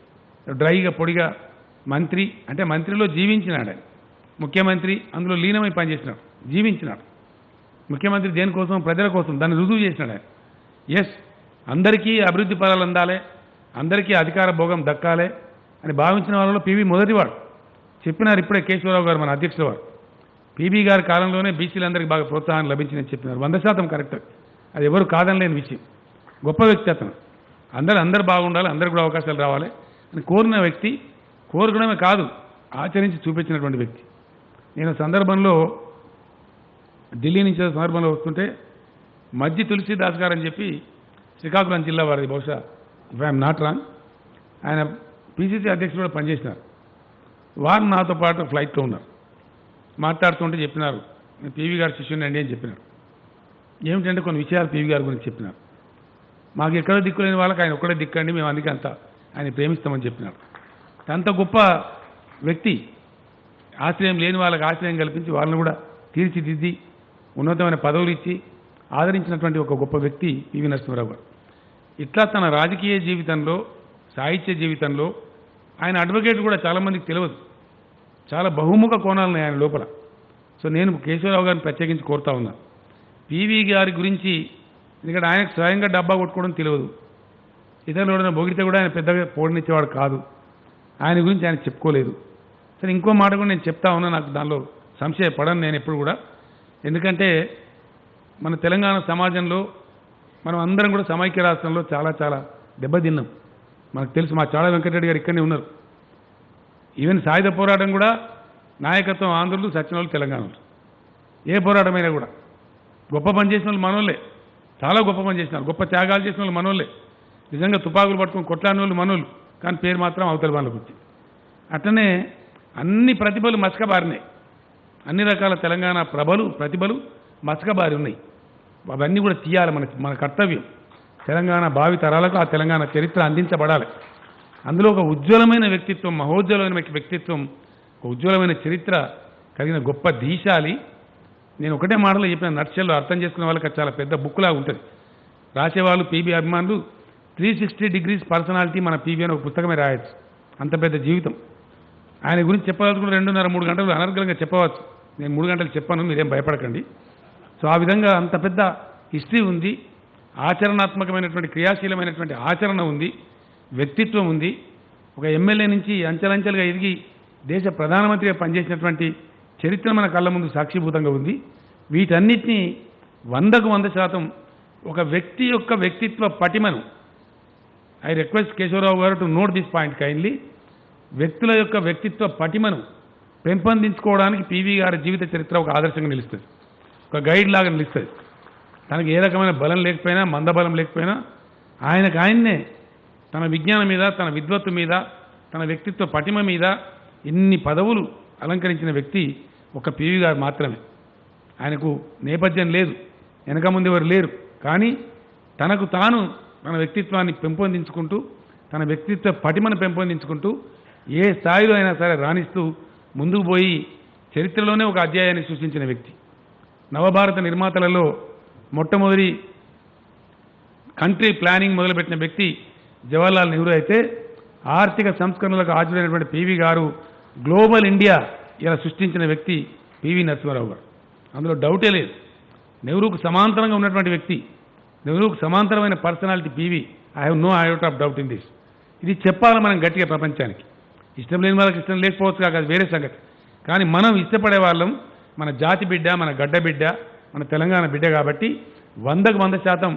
S1: డ్రైగా పొడిగా మంత్రి అంటే మంత్రిలో జీవించినాడు ఆయన. ముఖ్యమంత్రి అందులో లీనమై పనిచేసినాడు, జీవించినాడు. ముఖ్యమంత్రి దేనికోసం? ప్రజల కోసం. దాన్ని రుజువు చేసినాడు ఆయన. ఎస్, అందరికీ అభివృద్ధి ఫలాలు అందాలి, అందరికీ అధికార భోగం దక్కాలి అని భావించిన వాళ్ళలో పివి మొదటివాడు. చెప్పినారు ఇప్పుడే కేశవరావు గారు, మన అధ్యక్షుల వారు. పీబీ గారి కాలంలోనే బీసీలందరికీ బాగా ప్రోత్సాహం లభించిందని చెప్పినారు. 100% కరెక్ట్. అది ఎవరు కాదనలేని విషయం. గొప్ప వ్యక్తి అతను. అందరూ బాగుండాలి, అందరికి కూడా అవకాశాలు రావాలి అని కోరిన వ్యక్తి. కోరుకోవడమే కాదు, ఆచరించి చూపించినటువంటి వ్యక్తి. నేను సందర్భంలో ఢిల్లీ నుంచి సందర్భంలో వస్తుంటే మధ్య తులసీదాస్ గారు అని చెప్పి శ్రీకాకుళం జిల్లా వారిది, బహుశా ఇఫ్ ఐఎమ్ నాట్ రాంగ్, ఆయన పీసీసీ అధ్యక్షుడు కూడా పనిచేసినారు. వారు నాతో పాటు ఫ్లైట్లో ఉన్నారు. మాట్లాడుతుంటే చెప్పినారు, నేను పీవీ గారి శిష్యుని అని చెప్పినారు. ఏమిటంటే కొన్ని విషయాలు పీవీ గారి గురించి చెప్పినారు. మాకు ఎక్కడో దిక్కులేని వాళ్ళకి ఆయన ఒక్కడే దిక్కండి, మేము అందుకే అంత ఆయన ప్రేమిస్తామని చెప్పినారు. అంత గొప్ప వ్యక్తి, ఆశ్రయం లేని వాళ్ళకి ఆశ్రయం కల్పించి వాళ్ళని కూడా తీర్చిదిద్ది ఉన్నతమైన పదవులు ఇచ్చి ఆదరించినటువంటి ఒక గొప్ప వ్యక్తి పివి నరసింహారావు గారు. ఇట్లా తన రాజకీయ జీవితంలో, సాహిత్య జీవితంలో ఆయన అడ్వకేట్ కూడా చాలామందికి తెలియదు. చాలా బహుముఖ కోణాలు ఉన్నాయి ఆయన లోపల. సో నేను కేశవరావు గారిని ప్రత్యేకించి కోరుతా ఉన్నాను, పివి గారి గురించి. ఎందుకంటే ఆయనకు స్వయంగా డబ్బా కొట్టుకోవడం తెలియదు, ఇతరులు ఎవరైనా పొగిడితే కూడా ఆయన పెద్దగా పోడనిచ్చేవాడు కాదు. ఆయన గురించి ఆయన చెప్పుకోలేదు. సరే, ఇంకో మాట కూడా నేను చెప్తా ఉన్నా, నాకు దానిలో సంశయపడను నేను ఎప్పుడు కూడా. ఎందుకంటే మన తెలంగాణ సమాజంలో మనం అందరం కూడా సమైక్య రాష్ట్రంలో చాలా చాలా దెబ్బతిన్నాం. మనకు తెలుసు, మా చాడ వెంకటరెడ్డి గారు ఇక్కడనే ఉన్నారు. ఈవెన్ సాయుధ పోరాటం కూడా నాయకత్వం ఆంధ్రులు, సచ్చినోళ్ళు తెలంగాణలో. ఏ పోరాటమైనా కూడా గొప్ప పని చేసిన వాళ్ళు మనోళ్ళే, చాలా గొప్ప పని చేసినారు. గొప్ప త్యాగాలు చేసిన వాళ్ళు మనోళ్ళే. నిజంగా తుపాకులు పట్టుకుని కొట్లాడిన వాళ్ళు మనోళ్ళు, కానీ పేరు మాత్రం అవతల వాళ్ళకి వచ్చింది. అట్లనే అన్ని ప్రతిభలు మసకబారినాయి. అన్ని రకాల తెలంగాణ ప్రతిభలు మసకబారి ఉన్నాయి. అవన్నీ కూడా తీయాలి, మన కర్తవ్యం. తెలంగాణ భావి తరాలకు ఆ తెలంగాణ చరిత్ర అందించబడాలి. అందులో ఒక ఉజ్వలమైన వ్యక్తిత్వం, మహోజ్వలమైన వ్యక్తిత్వం, ఒక ఉజ్వలమైన చరిత్ర కలిగిన గొప్ప దీశాలి. నేను ఒకటే మాటలో చెప్పిన, నర్చల్లో అర్థం చేసుకునే వాళ్ళకి చాలా పెద్ద బుక్లా ఉంటుంది. రాసేవాళ్ళు పీబీ అభిమానులు 360 degrees పర్సనాలిటీ మన పీబీ అని ఒక పుస్తకమే రాయొచ్చు. అంత పెద్ద జీవితం. ఆయన గురించి చెప్పాల్సుకుని 2.5-3 గంటలు అనర్గళంగా చెప్పవచ్చు. నేను 3 గంటలు చెప్పాను, మీరేం భయపడకండి. సో ఆ విధంగా అంత పెద్ద హిస్టరీ ఉంది, ఆచరణాత్మకమైనటువంటి క్రియాశీలమైనటువంటి ఆచరణ ఉంది, వ్యక్తిత్వం ఉంది. ఒక ఎమ్మెల్యే నుంచి అంచెలంచెలుగా ఎదిగి దేశ ప్రధానమంత్రిగా పనిచేసినటువంటి చరిత్ర మన కళ్ళ ముందు సాక్షిభూతంగా ఉంది. వీటన్నిటినీ 100% ఒక వ్యక్తి యొక్క వ్యక్తిత్వ పటిమను, ఐ రిక్వెస్ట్ కేశవరావు గారు to note this point kindly, వ్యక్తుల యొక్క వ్యక్తిత్వ పటిమను పెంపొందించుకోవడానికి పీవీ గారి జీవిత చరిత్ర ఒక ఆదర్శంగా నిలుస్తుంది, ఒక గైడ్ లాగా నిలుస్తుంది. తనకు ఏ రకమైన బలం లేకపోయినా, మందబలం లేకపోయినా, ఆయననే తన విజ్ఞానం మీద, తన విద్వత్తు మీద, తన వ్యక్తిత్వ పటిమ మీద ఇన్ని పదవులు అలంకరించిన వ్యక్తి ఒక పీవీ గారు మాత్రమే. ఆయనకు నేపథ్యం లేదు, వెనక ముందు ఎవరు లేరు. కానీ తనకు తాను తన వ్యక్తిత్వాన్ని పెంపొందించుకుంటూ, తన వ్యక్తిత్వ పటిమను పెంపొందించుకుంటూ, ఏ స్థాయిలో అయినా సరే రాణిస్తూ ముందుకు పోయి చరిత్రలోనే ఒక అధ్యాయాన్ని సృష్టించిన వ్యక్తి. నవభారత నిర్మాతలలో మొట్టమొదటి కంట్రీ ప్లానింగ్ మొదలుపెట్టిన వ్యక్తి జవహర్లాల్ నెహ్రూ అయితే, ఆర్థిక సంస్కరణలకు ఆచరైనటువంటి పీవీ గారు గ్లోబల్ ఇండియా ఇలా సృష్టించిన వ్యక్తి పివి నరసింహారావు గారు. అందులో డౌటే లేదు. నెహ్రూకు సమాంతరంగా ఉన్నటువంటి వ్యక్తి, నెహ్రూకు సమాంతరమైన personality PV. I have no iota of doubt in this. ఇది చెప్పాలి మనం గట్టిగా ప్రపంచానికి. ఇష్టం లేని వాళ్ళకి ఇష్టం లేకపోవచ్చు కాక, అది వేరే సంగతి. కానీ మనం ఇష్టపడే వాళ్ళం, మన జాతి బిడ్డ, మన గడ్డ బిడ్డ, మన తెలంగాణ బిడ్డ కాబట్టి 100%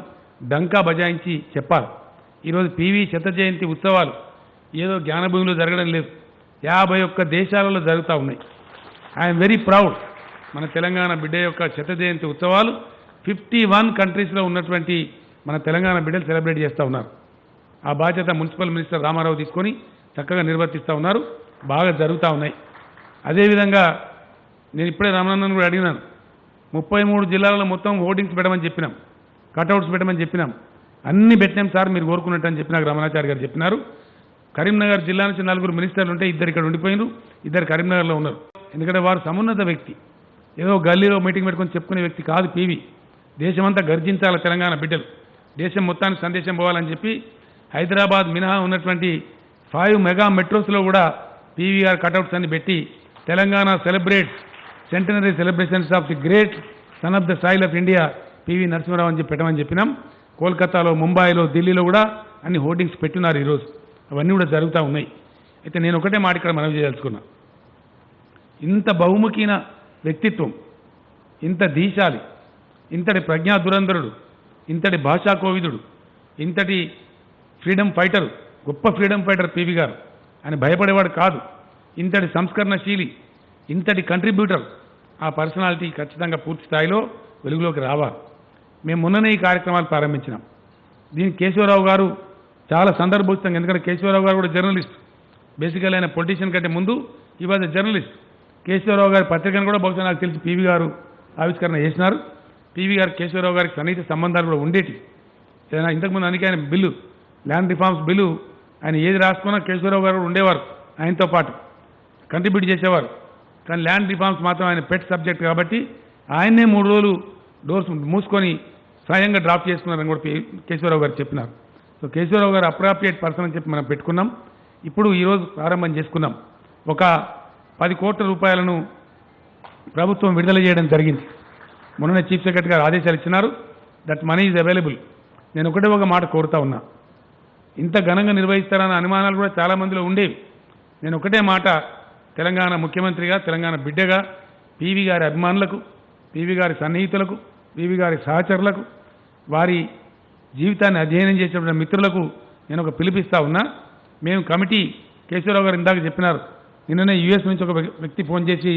S1: డంకా బజాయించి చెప్పాలి. ఈరోజు పీవీ శత జయంతి ఉత్సవాలు ఏదో జ్ఞానభూమిలో జరగడం లేదు, 51 దేశాలలో జరుగుతూ ఉన్నాయి. I'm very proud. మన తెలంగాణ బిడ్డ యొక్క శత జయంతి ఉత్సవాలు 51 కంట్రీస్లో ఉన్నటువంటి మన తెలంగాణ బిడ్డలు సెలబ్రేట్ చేస్తూ ఉన్నారు. ఆ బాధ్యత మున్సిపల్ మినిస్టర్ రామారావు తీసుకొని చక్కగా నిర్వర్తిస్తూ ఉన్నారు. బాగా జరుగుతూ ఉన్నాయి. అదేవిధంగా నేను ఇప్పుడే రామనాథన్ కూడా అడిగినాను. 33 జిల్లాలలో మొత్తం హోర్డింగ్స్ పెట్టమని చెప్పినాం, కట్అవుట్స్ పెట్టమని చెప్పినాం. అన్ని పెట్టినాం సార్ మీరు కోరుకున్నట్టు అని చెప్పి నాకు రమణాచారి గారు చెప్పినారు. కరీంనగర్ జిల్లా నుంచి 4 మినిస్టర్లు ఉంటే 2 ఇక్కడ ఉండిపోయినారు, 2 కరీంనగర్లో ఉన్నారు. ఎందుకంటే వారు సమున్నత వ్యక్తి, ఏదో గల్లీలో మీటింగ్ పెట్టుకొని చెప్పుకునే వ్యక్తి కాదు. పీవీ దేశమంతా గర్జించాల తెలంగాణ బిడ్డలు, దేశం మొత్తానికి సందేశం పోవాలని చెప్పి హైదరాబాద్ మినహా ఉన్నటువంటి 5 మెగా మెట్రోస్లో కూడా పీవీఆర్ కట్అవుట్స్ అన్ని పెట్టి Telangana celebrates centenary celebrations of the great son of the soil of India PV Narasimha Rao అని చెప్పి పెట్టమని చెప్పినాం. కోల్కతాలో, ముంబైలో, ఢిల్లీలో కూడా అన్ని హోర్డింగ్స్ పెట్టినారు ఈరోజు. అవన్నీ కూడా జరుగుతూ ఉన్నాయి. అయితే నేను ఒకటే మాట ఇక్కడ మనవి చేయదలుచుకున్నా. ఇంత బహుముఖీన వ్యక్తిత్వం, ఇంత దీశాలి, ఇంతటి ప్రజ్ఞా దురంధరుడు, ఇంతటి భాషా కోవిదుడు, ఇంతటి ఫ్రీడమ్ ఫైటరు, గొప్ప ఫ్రీడమ్ ఫైటర్ పీవీ గారు. ఆయన భయపడేవాడు కాదు. ఇంతటి సంస్కరణశీలి, ఇంతటి కంట్రిబ్యూటర్, ఆ పర్సనాలిటీ ఖచ్చితంగా పూర్తి స్థాయిలో వెలుగులోకి రావాలి. మేము మొన్ననే ఈ కార్యక్రమాలు ప్రారంభించినాం. దీనికి కేశవరావు గారు చాలా సందర్భోచితంగా, ఎందుకంటే కేశవరావు గారు కూడా జర్నలిస్ట్, బేసికల్ ఆయన పొలిటీషియన్ కంటే ముందు ఈ వాజ్ జర్నలిస్ట్. కేశవరావు గారి పత్రికను కూడా బహుశా నాకు తెలిసి పీవీ గారు ఆవిష్కరణ చేసినారు. పీవీ గారు కేశవరావు గారికి సన్నిహిత సంబంధాలు కూడా ఉండేటి. ఏదైనా ఇంతకుముందు అందుకే ఆయన బిల్లు, ల్యాండ్ రిఫార్మ్స్ బిల్లు, ఆయన ఏది రాసుకున్నా కేశవరావు గారు ఉండేవారు, ఆయనతో పాటు కంట్రిబ్యూట్ చేసేవారు. కానీ ల్యాండ్ రిఫార్మ్స్ మాత్రం ఆయన పెట్ సబ్జెక్ట్ కాబట్టి ఆయన్నే 3 రోజులు డోర్స్ మూసుకొని స్వయంగా డ్రాఫ్ట్ చేసుకున్నారని కూడా కేశవరావు గారు చెప్పినారు. సో కేశవరావు గారు అప్రాప్రియేట్ పర్సన్ అని చెప్పి మనం పెట్టుకున్నాం. ఇప్పుడు ఈరోజు ప్రారంభం చేసుకున్నాం. ఒక 10 కోట్ల రూపాయలను ప్రభుత్వం విడుదల చేయడం జరిగింది. మొన్ననే చీఫ్ సెక్రటరీ గారు ఆదేశాలు ఇచ్చినారు. That money is available. నేను ఒక మాట కోరుతా ఉన్నా. ఇంత ఘనంగా నిర్వహిస్తారన్న అనుమానాలు కూడా చాలామందిలో ఉండేవి. నేను ఒకటే మాట తెలంగాణ ముఖ్యమంత్రిగా, తెలంగాణ బిడ్డగా, పీవీ గారి అభిమానులకు, పీవీ గారి సన్నిహితులకు, పీవీ గారి సహచరులకు, వారి జీవితాన్ని అధ్యయనం చేసినటువంటి మిత్రులకు నేను ఒక పిలిపిస్తా ఉన్నా. మేము కమిటీ, కేశవరావు గారు ఇందాక చెప్పినారు, నిన్ననే యూఎస్ నుంచి ఒక వ్యక్తి ఫోన్ చేసి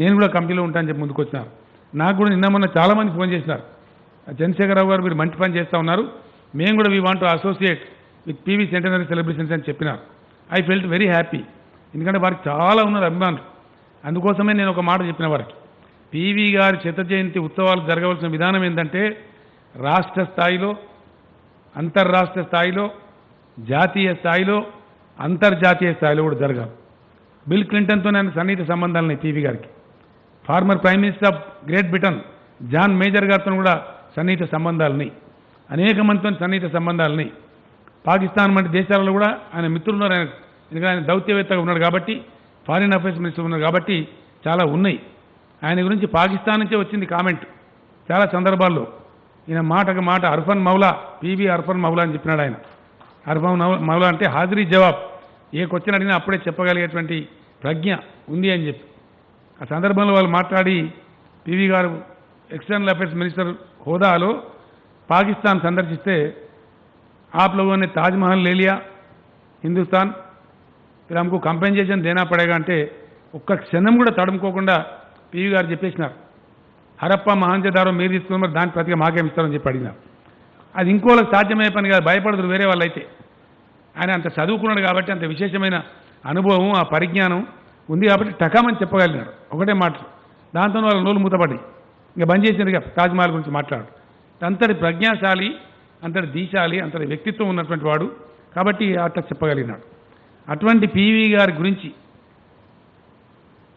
S1: నేను కూడా కమిటీలో ఉంటానని చెప్పి ముందుకు వచ్చినారు. నాకు కూడా నిన్న మొన్న చాలామంది ఫోన్ చేసినారు. చంద్రశేఖరరావు గారు మీరు మంచి పని చేస్తూ ఉన్నారు, మేము కూడా we want to associate with PV centenary celebrations అని చెప్పినారు. I felt very happy. ఎందుకంటే వారికి చాలా ఉన్నారు అభిమానులు. అందుకోసమే నేను ఒక మాట చెప్పిన వారికి, పీవీ గారి శత జయంతి ఉత్సవాలు జరగవలసిన విధానం ఏంటంటే రాష్ట్ర స్థాయిలో, అంతర్రాష్ట్ర స్థాయిలో, జాతీయ స్థాయిలో, అంతర్జాతీయ స్థాయిలో కూడా జరగాలి. బిల్ క్లింటన్తో నేను సన్నిహిత సంబంధాలున్నాయి పీవీ గారికి. Former prime minister of Great Britain John Major గారితో కూడా సన్నిహిత సంబంధాలున్నాయి. అనేక మందితో సన్నిహిత సంబంధాలున్నాయి. పాకిస్తాన్ వంటి దేశాలలో కూడా ఆయన మిత్రులు ఉన్నారు. ఆయన ఎందుకంటే ఆయన దౌత్యవేత్తగా ఉన్నాడు కాబట్టి, ఫారిన్ అఫైర్స్ మినిస్టర్ ఉన్నారు కాబట్టి చాలా ఉన్నాయి. ఆయన గురించి పాకిస్తాన్ నుంచే వచ్చింది కామెంట్ చాలా సందర్భాల్లో. ఈయన మాటకు మాట orphan Maula, PV orphan Maula అని చెప్పినాడు ఆయన. అర్ఫన్ మౌలా అంటే హాజరీ జవాబ్, ఏ క్వశ్చన్ అడిగినా అప్పుడే చెప్పగలిగేటువంటి ప్రజ్ఞ ఉంది అని చెప్పి ఆ సందర్భంలో వాళ్ళు మాట్లాడి, పీవీ గారు ఎక్స్టర్నల్ అఫైర్స్ మినిస్టర్ హోదాలో పాకిస్తాన్ సందర్శిస్తే आप लोगों ने ताजमहल ले लिया हिंदुस्तान, फिर हमको कंपेंसेशन देना पड़ेगा అంటే ఒక్క క్షణం కూడా తడుముకోకుండా పీవీ గారు చెప్పేసినారు. హరప్ప మహాంజదారో మీరు తీసుకున్న మరి దాని ప్రతిగా మాకేం ఇస్తారని చెప్పి అడిగినారు. అది ఇంకోళ్ళకి సాధ్యమయ్యే పని కాదు, భయపడదు వేరే వాళ్ళు అయితే. ఆయన అంత చదువుకున్నాడు కాబట్టి, అంత విశేషమైన అనుభవం, ఆ పరిజ్ఞానం ఉంది కాబట్టి టకామని చెప్పగలిగినాడు ఒకటే మాట. దాంతో వాళ్ళ నోళ్ళు మూతపడి ఇంకా బంద్ చేసినట్టుగా తాజ్మహల్ గురించి మాట్లాడు. అంతటి ప్రజ్ఞాశాలి, అంతటి దీశాలి, అంతటి వ్యక్తిత్వం ఉన్నటువంటి వాడు కాబట్టి అట్లా చెప్పగలిగినాడు. అటువంటి పీవీ గారి గురించి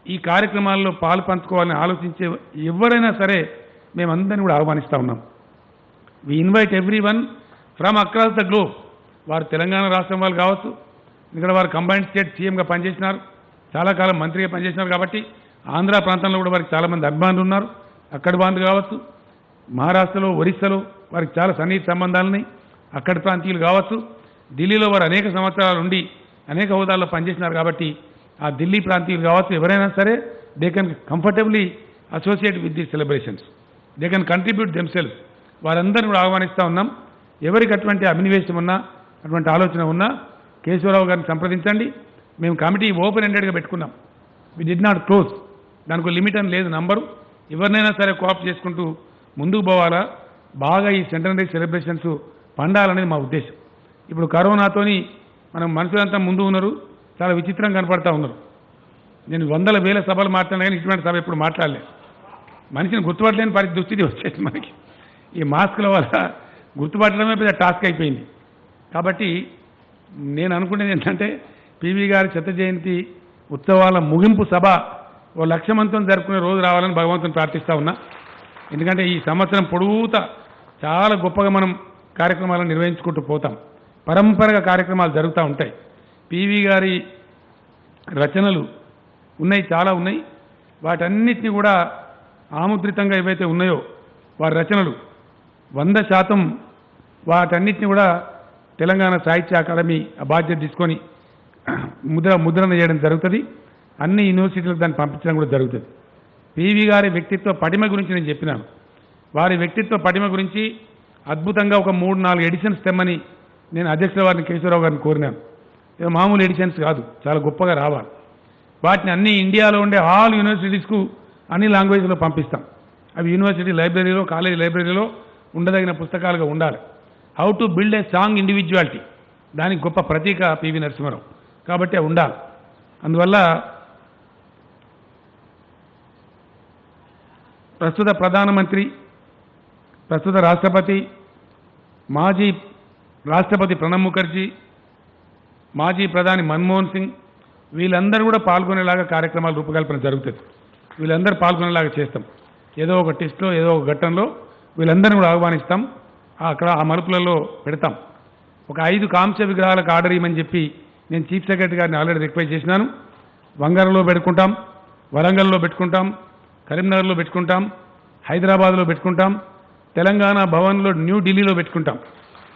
S1: ఈ కార్యక్రమాల్లో పాలు పంచుకోవాలని ఆలోచించే ఎవరైనా సరే మేమందరినీ కూడా ఆహ్వానిస్తూ ఉన్నాం. We invite everyone from across the globe. వారు తెలంగాణ రాష్ట్రం వాళ్ళు కావచ్చు, ఇక్కడ వారు కంబైన్డ్ స్టేట్ సీఎంగా పనిచేసినారు, చాలా కాలం మంత్రిగా పనిచేసినారు కాబట్టి ఆంధ్ర ప్రాంతంలో కూడా వారికి చాలామంది అభిమానులు ఉన్నారు. అక్కడి బాంధు కావచ్చు, మహారాష్ట్రలో, ఒరిస్సాలో వారికి చాలా సన్నిహిత సంబంధాలని, అక్కడి ప్రాంతీయులు కావచ్చు, ఢిల్లీలో వారు అనేక సంవత్సరాల నుండి అనేక హోదాల్లో పనిచేసినారు కాబట్టి ఆ ఢిల్లీ ప్రాంతీయులు కావచ్చు, ఎవరైనా సరే they can comfortably associate with the celebrations, they can contribute themselves. వారందరినీ కూడా ఆహ్వానిస్తూ ఉన్నాం. ఎవరికి అటువంటి అభినివేశం ఉన్నా, అటువంటి ఆలోచన ఉన్నా కేశవరావు గారిని సంప్రదించండి. మేము కమిటీ ఓపెన్ ఎండెడ్గా పెట్టుకున్నాం. We did not close. దానికి లిమిట్ అని లేదు నంబరు. ఎవరినైనా సరే కోఆప్ చేసుకుంటూ ముందుకు పోవాలా, బాగా ఈ సెంటనరీ సెలబ్రేషన్స్ పండాలనేది మా ఉద్దేశం. ఇప్పుడు కరోనాతోని మనం మనుషులంతా ముందు ఉన్నారు, చాలా విచిత్రంగా కనపడతా ఉన్నారు. నేను వందల వేల సభలు మాట్లాడినా కానీ ఇటువంటి సభ ఎప్పుడు మాట్లాడలేదు. మనిషిని గుర్తుపట్టలేని దుస్థితి వచ్చేసి మనకి ఈ మాస్కుల వల్ల గుర్తుపట్టడమే పెద్ద టాస్క్ అయిపోయింది. కాబట్టి నేను అనుకునేది ఏంటంటే పివి గారి శత జయంతి ఉత్సవాల ముగింపు సభ ఓ 1,00,000 మందితో జరుపుకునే రోజు రావాలని భగవంతుని ప్రార్థిస్తూ ఉన్నా. ఎందుకంటే ఈ సంవత్సరం పొడుగుతా చాలా గొప్పగా మనం కార్యక్రమాలను నిర్వహించుకుంటూ పోతాం. పరంపరగా కార్యక్రమాలు జరుగుతూ ఉంటాయి. పివి గారి రచనలు ఉన్నాయి, చాలా ఉన్నాయి. వాటన్నిటిని కూడా ఆముద్రితంగా ఏవైతే ఉన్నాయో వారి రచనలు 100% వాటన్నిటిని కూడా తెలంగాణ సాహిత్య అకాడమీ ఆ బాధ్యత తీసుకొని ముద్రణ చేయడం జరుగుతుంది. అన్ని యూనివర్సిటీలకు దాన్ని పంపించడం కూడా జరుగుతుంది. పివి గారి వ్యక్తిత్వ పటిమ గురించి నేను చెప్పినాను. వారి వ్యక్తిత్వ పటిమ గురించి అద్భుతంగా ఒక 3-4 ఎడిషన్స్ తెమ్మని నేను అధ్యక్షుల వారిని కేశవరావు గారిని కోరినాను. ఏదో మామూలు ఎడిషన్స్ కాదు, చాలా గొప్పగా రావాలి. వాటిని అన్ని ఇండియాలో ఉండే ఆల్ యూనివర్సిటీస్కు అన్ని లాంగ్వేజ్లో పంపిస్తాం. అవి యూనివర్సిటీ లైబ్రరీలో, కాలేజీ లైబ్రరీలో ఉండదగిన పుస్తకాలుగా ఉండాలి. How to build a strong individuality, దానికి గొప్ప ప్రతీక పివి నరసింహారావు. కాబట్టి అవి ఉండాలి. అందువల్ల ప్రస్తుత ప్రధానమంత్రి, ప్రస్తుత రాష్ట్రపతి, మాజీ రాష్ట్రపతి ప్రణబ్ ముఖర్జీ, మాజీ ప్రధాని మన్మోహన్ సింగ్ వీళ్ళందరూ కూడా పాల్గొనేలాగా కార్యక్రమాలు రూపకల్పన జరుగుతుంది. వీళ్ళందరూ పాల్గొనేలాగా చేస్తాం. ఏదో ఒక టెస్ట్లో, ఏదో ఒక ఘట్టంలో వీళ్ళందరినీ కూడా ఆహ్వానిస్తాం. అక్కడ ఆ మలుపులలో పెడతాం. ఒక 5 కాంస్య విగ్రహాలకు ఆర్డర్ ఇవ్వమని చెప్పి నేను చీఫ్ సెక్రటరీ గారిని ఆల్రెడీ రిక్వెస్ట్ చేసినాను. వంగరలో పెట్టుకుంటాం, వరంగల్లో పెట్టుకుంటాం, కరీంనగర్లో పెట్టుకుంటాం, హైదరాబాద్లో పెట్టుకుంటాం, తెలంగాణ భవన్లో న్యూఢిల్లీలో పెట్టుకుంటాం.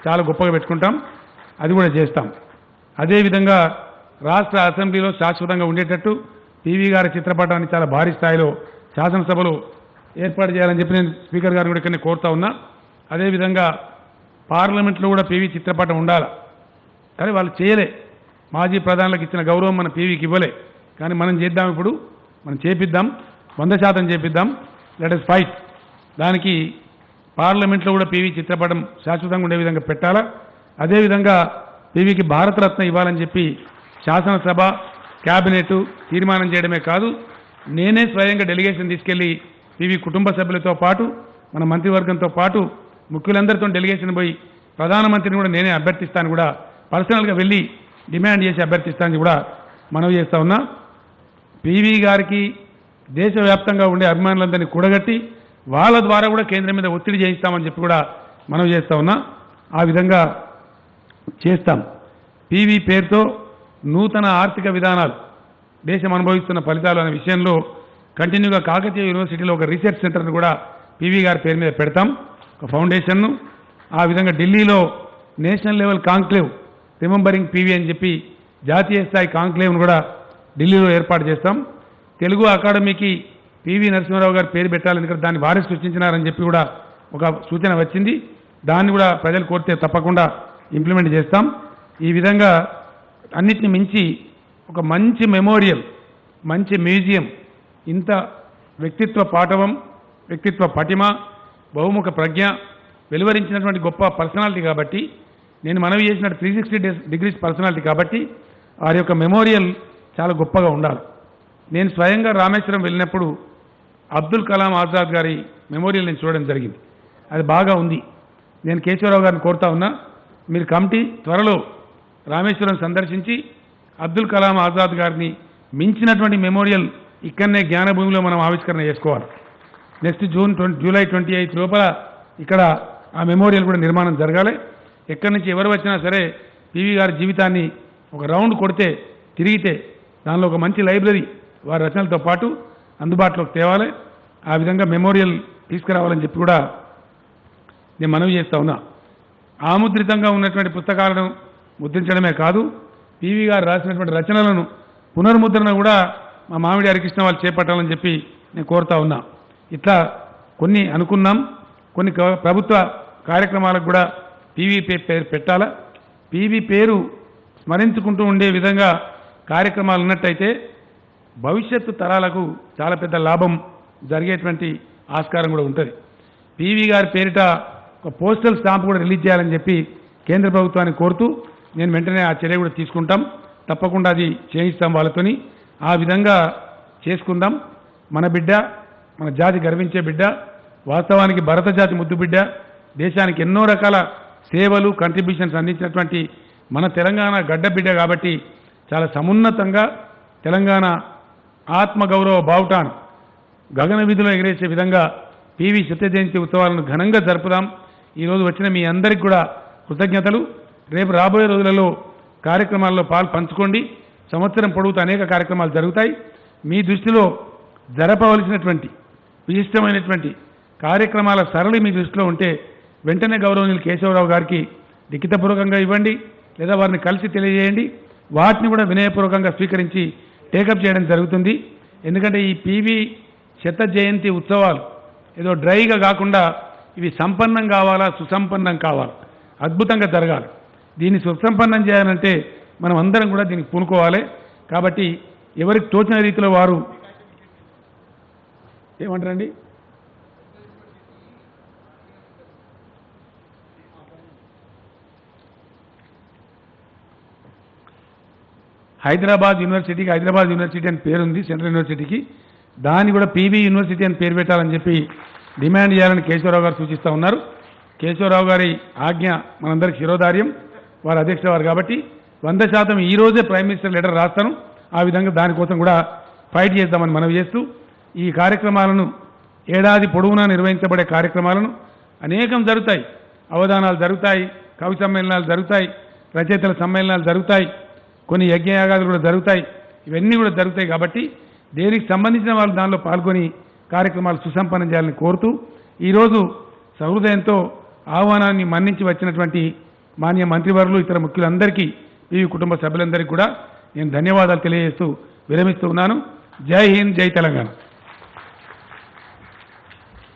S1: చాలా గొప్పగా పెట్టుకుంటాం. అది కూడా చేస్తాం. అదేవిధంగా రాష్ట్ర అసెంబ్లీలో శాశ్వతంగా ఉండేటట్టు పివి గారి చిత్రపటాన్ని చాలా భారీ స్థాయిలో శాసనసభలో ఏర్పాటు చేయాలని చెప్పి నేను స్పీకర్ గారిని కూడా ఇక్కడ కోరుతా ఉన్నా. అదేవిధంగా పార్లమెంట్లో కూడా పివి చిత్రపటం ఉండాలి. కానీ వాళ్ళు చేయలే. మాజీ ప్రధానులకు ఇచ్చిన గౌరవం మన పివికి ఇవ్వలే. కానీ మనం చేద్దాం, ఇప్పుడు మనం చేపిద్దాం, 100% చేపిద్దాం. Let us fight. దానికి పార్లమెంట్లో కూడా పివి చిత్రపటం శాశ్వతంగా ఉండే విధంగా పెట్టాలా. అదేవిధంగా పివికి భారతరత్న ఇవ్వాలని చెప్పి శాసనసభ, క్యాబినెట్ తీర్మానం చేయడమే కాదు, నేనే స్వయంగా డెలిగేషన్ తీసుకెళ్లి పివి కుటుంబ సభ్యులతో పాటు, మన మంత్రివర్గంతో పాటు ముఖ్యులందరితో డెలిగేషన్ పోయి ప్రధానమంత్రిని కూడా నేనే అభ్యర్థిస్తాను, కూడా పర్సనల్గా వెళ్ళి డిమాండ్ చేసి అభ్యర్థిస్తానని కూడా మనవి చేస్తా ఉన్నా. పివి గారికి దేశవ్యాప్తంగా ఉండే అభిమానులందరినీ కూడగట్టి వాళ్ళ ద్వారా కూడా కేంద్రం మీద ఒత్తిడి చేయిస్తామని చెప్పి కూడా మనవి చేస్తా ఉన్నా. ఆ విధంగా చేస్తాం. పివి పేరుతో నూతన ఆర్థిక విధానాలు, దేశం అనుభవిస్తున్న ఫలితాలు అనే విషయంలో కంటిన్యూగా కాకతీయ యూనివర్సిటీలో ఒక రీసెర్చ్ సెంటర్ను కూడా పివి గారి పేరు మీద పెడతాం, ఒక ఫౌండేషన్ను. ఆ విధంగా ఢిల్లీలో national level conclave remembering PV అని చెప్పి జాతీయ స్థాయి కాంక్లేవ్ను కూడా ఢిల్లీలో ఏర్పాటు చేస్తాం. తెలుగు అకాడమీకి పివి నరసింహారావు గారు పేరు పెట్టాలని, ఎందుకంటే దాన్ని వారిస్ సృష్టించినారని చెప్పి కూడా ఒక సూచన వచ్చింది. దాన్ని కూడా ప్రజలు కోరితే తప్పకుండా ఇంప్లిమెంట్ చేస్తాం. ఈ విధంగా అన్నిటిని మించి ఒక మంచి మెమోరియల్, మంచి మ్యూజియం, ఇంత వ్యక్తిత్వ పాటవం, వ్యక్తిత్వ పటిమ, బహుముఖ ప్రజ్ఞ వెలువరించినటువంటి గొప్ప పర్సనాలిటీ కాబట్టి, నేను మనవి చేసినట్టు 360 degrees పర్సనాలిటీ కాబట్టి వారి యొక్క మెమోరియల్ చాలా గొప్పగా ఉండాలి. నేను స్వయంగా రామేశ్వరం వెళ్ళినప్పుడు అబ్దుల్ కలాం ఆజాద్ గారి మెమోరియల్ నేను చూడడం జరిగింది. అది బాగా ఉంది. నేను కేశవరావు గారిని కోరుతా ఉన్నా, మీరు కమిటీ త్వరలో రామేశ్వరం సందర్శించి అబ్దుల్ కలాం ఆజాద్ గారిని మించినటువంటి మెమోరియల్ ఇక్కడనే జ్ఞానభూమిలో మనం ఆవిష్కరణ చేసుకోవాలి. నెక్స్ట్ జూలై 28 లోపల ఇక్కడ ఆ మెమోరియల్ కూడా నిర్మాణం జరగాలి. ఎక్కడి నుంచి ఎవరు వచ్చినా సరే పివి గారి జీవితాన్ని ఒక రౌండ్ కొడితే, తిరిగితే దానిలో ఒక మంచి లైబ్రరీ వారి రచనలతో పాటు అందుబాటులోకి తేవాలి. ఆ విధంగా మెమోరియల్ తీసుకురావాలని చెప్పి కూడా నేను మనవి చేస్తా ఉన్నా. ఆముద్రితంగా ఉన్నటువంటి పుస్తకాలను ముద్రించడమే కాదు, పివి గారు రాసినటువంటి రచనలను పునర్ముద్రణ కూడా మా మామిడి హరికృష్ణ వాళ్ళు చేపట్టాలని చెప్పి నేను కోరుతా ఉన్నా. ఇట్లా కొన్ని అనుకున్నాం. కొన్ని ప్రభుత్వ కార్యక్రమాలకు కూడా పివి పేరు పెట్టాలా. పివి పేరు స్మరించుకుంటూ ఉండే విధంగా కార్యక్రమాలు ఉన్నట్టయితే భవిష్యత్తు తరాలకు చాలా పెద్ద లాభం జరిగేటువంటి ఆస్కారం కూడా ఉంటుంది. పివి గారి పేరిట ఒక పోస్టల్ స్టాంప్ కూడా రిలీజ్ చేయాలని చెప్పి కేంద్ర ప్రభుత్వాన్ని కోరుతూ నేను వెంటనే ఆ చర్య కూడా తీసుకుంటాం. తప్పకుండా అది చేయిస్తాం వాళ్ళతోని. ఆ విధంగా చేసుకుందాం. మన బిడ్డ, మన జాతి గర్వించే బిడ్డ, వాస్తవానికి భరత జాతి ముద్దు బిడ్డ, దేశానికి ఎన్నో రకాల సేవలు కంట్రిబ్యూషన్స్ అందించినటువంటి మన తెలంగాణ గడ్డ బిడ్డ కాబట్టి చాలా సమున్నతంగా తెలంగాణ ఆత్మగౌరవ బావుటాను గగన వీధిలో ఎగిరేసే విధంగా పివి శత జయంతి ఉత్సవాలను ఘనంగా జరుపుదాం. ఈరోజు వచ్చిన మీ అందరికీ కూడా కృతజ్ఞతలు. రేపు రాబోయే రోజులలో కార్యక్రమాల్లో పాలు పంచుకోండి. సంవత్సరం పొడవుతూ అనేక కార్యక్రమాలు జరుగుతాయి. మీ దృష్టిలో జరపవలసినటువంటి విశిష్టమైనటువంటి కార్యక్రమాల సరళి మీ దృష్టిలో ఉంటే వెంటనే గౌరవనీయులు కేశవరావు గారికి లిఖితపూర్వకంగా ఇవ్వండి, లేదా వారిని కలిసి తెలియజేయండి. వాటిని కూడా వినయపూర్వకంగా స్వీకరించి టేకప్ చేయడం జరుగుతుంది. ఎందుకంటే ఈ పివి శత జయంతి ఉత్సవాలు ఏదో డ్రైగా కాకుండా ఇవి సంపన్నం కావాలా, సుసంపన్నం కావాలా, అద్భుతంగా జరగాలి. దీన్ని సుసంపన్నం చేయాలంటే మనం అందరం కూడా దీనికి పూనుకోవాలి. కాబట్టి ఎవరికి తోచిన రీతిలో వారు ఏమంటారండి, హైదరాబాద్ యూనివర్సిటీకి హైదరాబాద్ యూనివర్సిటీ అని పేరుంది, సెంట్రల్ యూనివర్సిటీకి. దాన్ని కూడా పివి యూనివర్సిటీ అని పేరు పెట్టాలని చెప్పి డిమాండ్ చేయాలని కేశవరావు గారు సూచిస్తూ ఉన్నారు. కేశవరావు గారి ఆజ్ఞ మనందరికి శిరోధార్యం, వారు అధ్యక్ష వారు కాబట్టి 100% ఈ రోజే ప్రైమ్ మినిస్టర్ లెటర్ రాస్తాను. ఆ విధంగా దానికోసం కూడా ఫైట్ చేద్దామని మనవి చేస్తూ ఈ కార్యక్రమాలను ఏడాది పొడవునా నిర్వహించబడే కార్యక్రమాలను అనేకం జరుగుతాయి. అవధానాలు జరుగుతాయి, కవి సమ్మేళనాలు జరుగుతాయి, రచయితల సమ్మేళనాలు జరుగుతాయి, కొన్ని యజ్ఞయాగాలు కూడా జరుగుతాయి. ఇవన్నీ కూడా జరుగుతాయి కాబట్టి దేనికి సంబంధించిన వాళ్ళు దానిలో పాల్గొని కార్యక్రమాలు సుసంపన్నం చేయాలని కోరుతూ ఈరోజు సహృదయంతో ఆహ్వానాన్ని మన్నించి వచ్చినటువంటి మాన్య మంత్రివర్యులు, ఇతర ముఖ్యులందరికీ, పివి కుటుంబ సభ్యులందరికీ కూడా నేను ధన్యవాదాలు తెలియజేస్తూ విరమిస్తూ ఉన్నాను. జై హింద్, జై తెలంగాణ.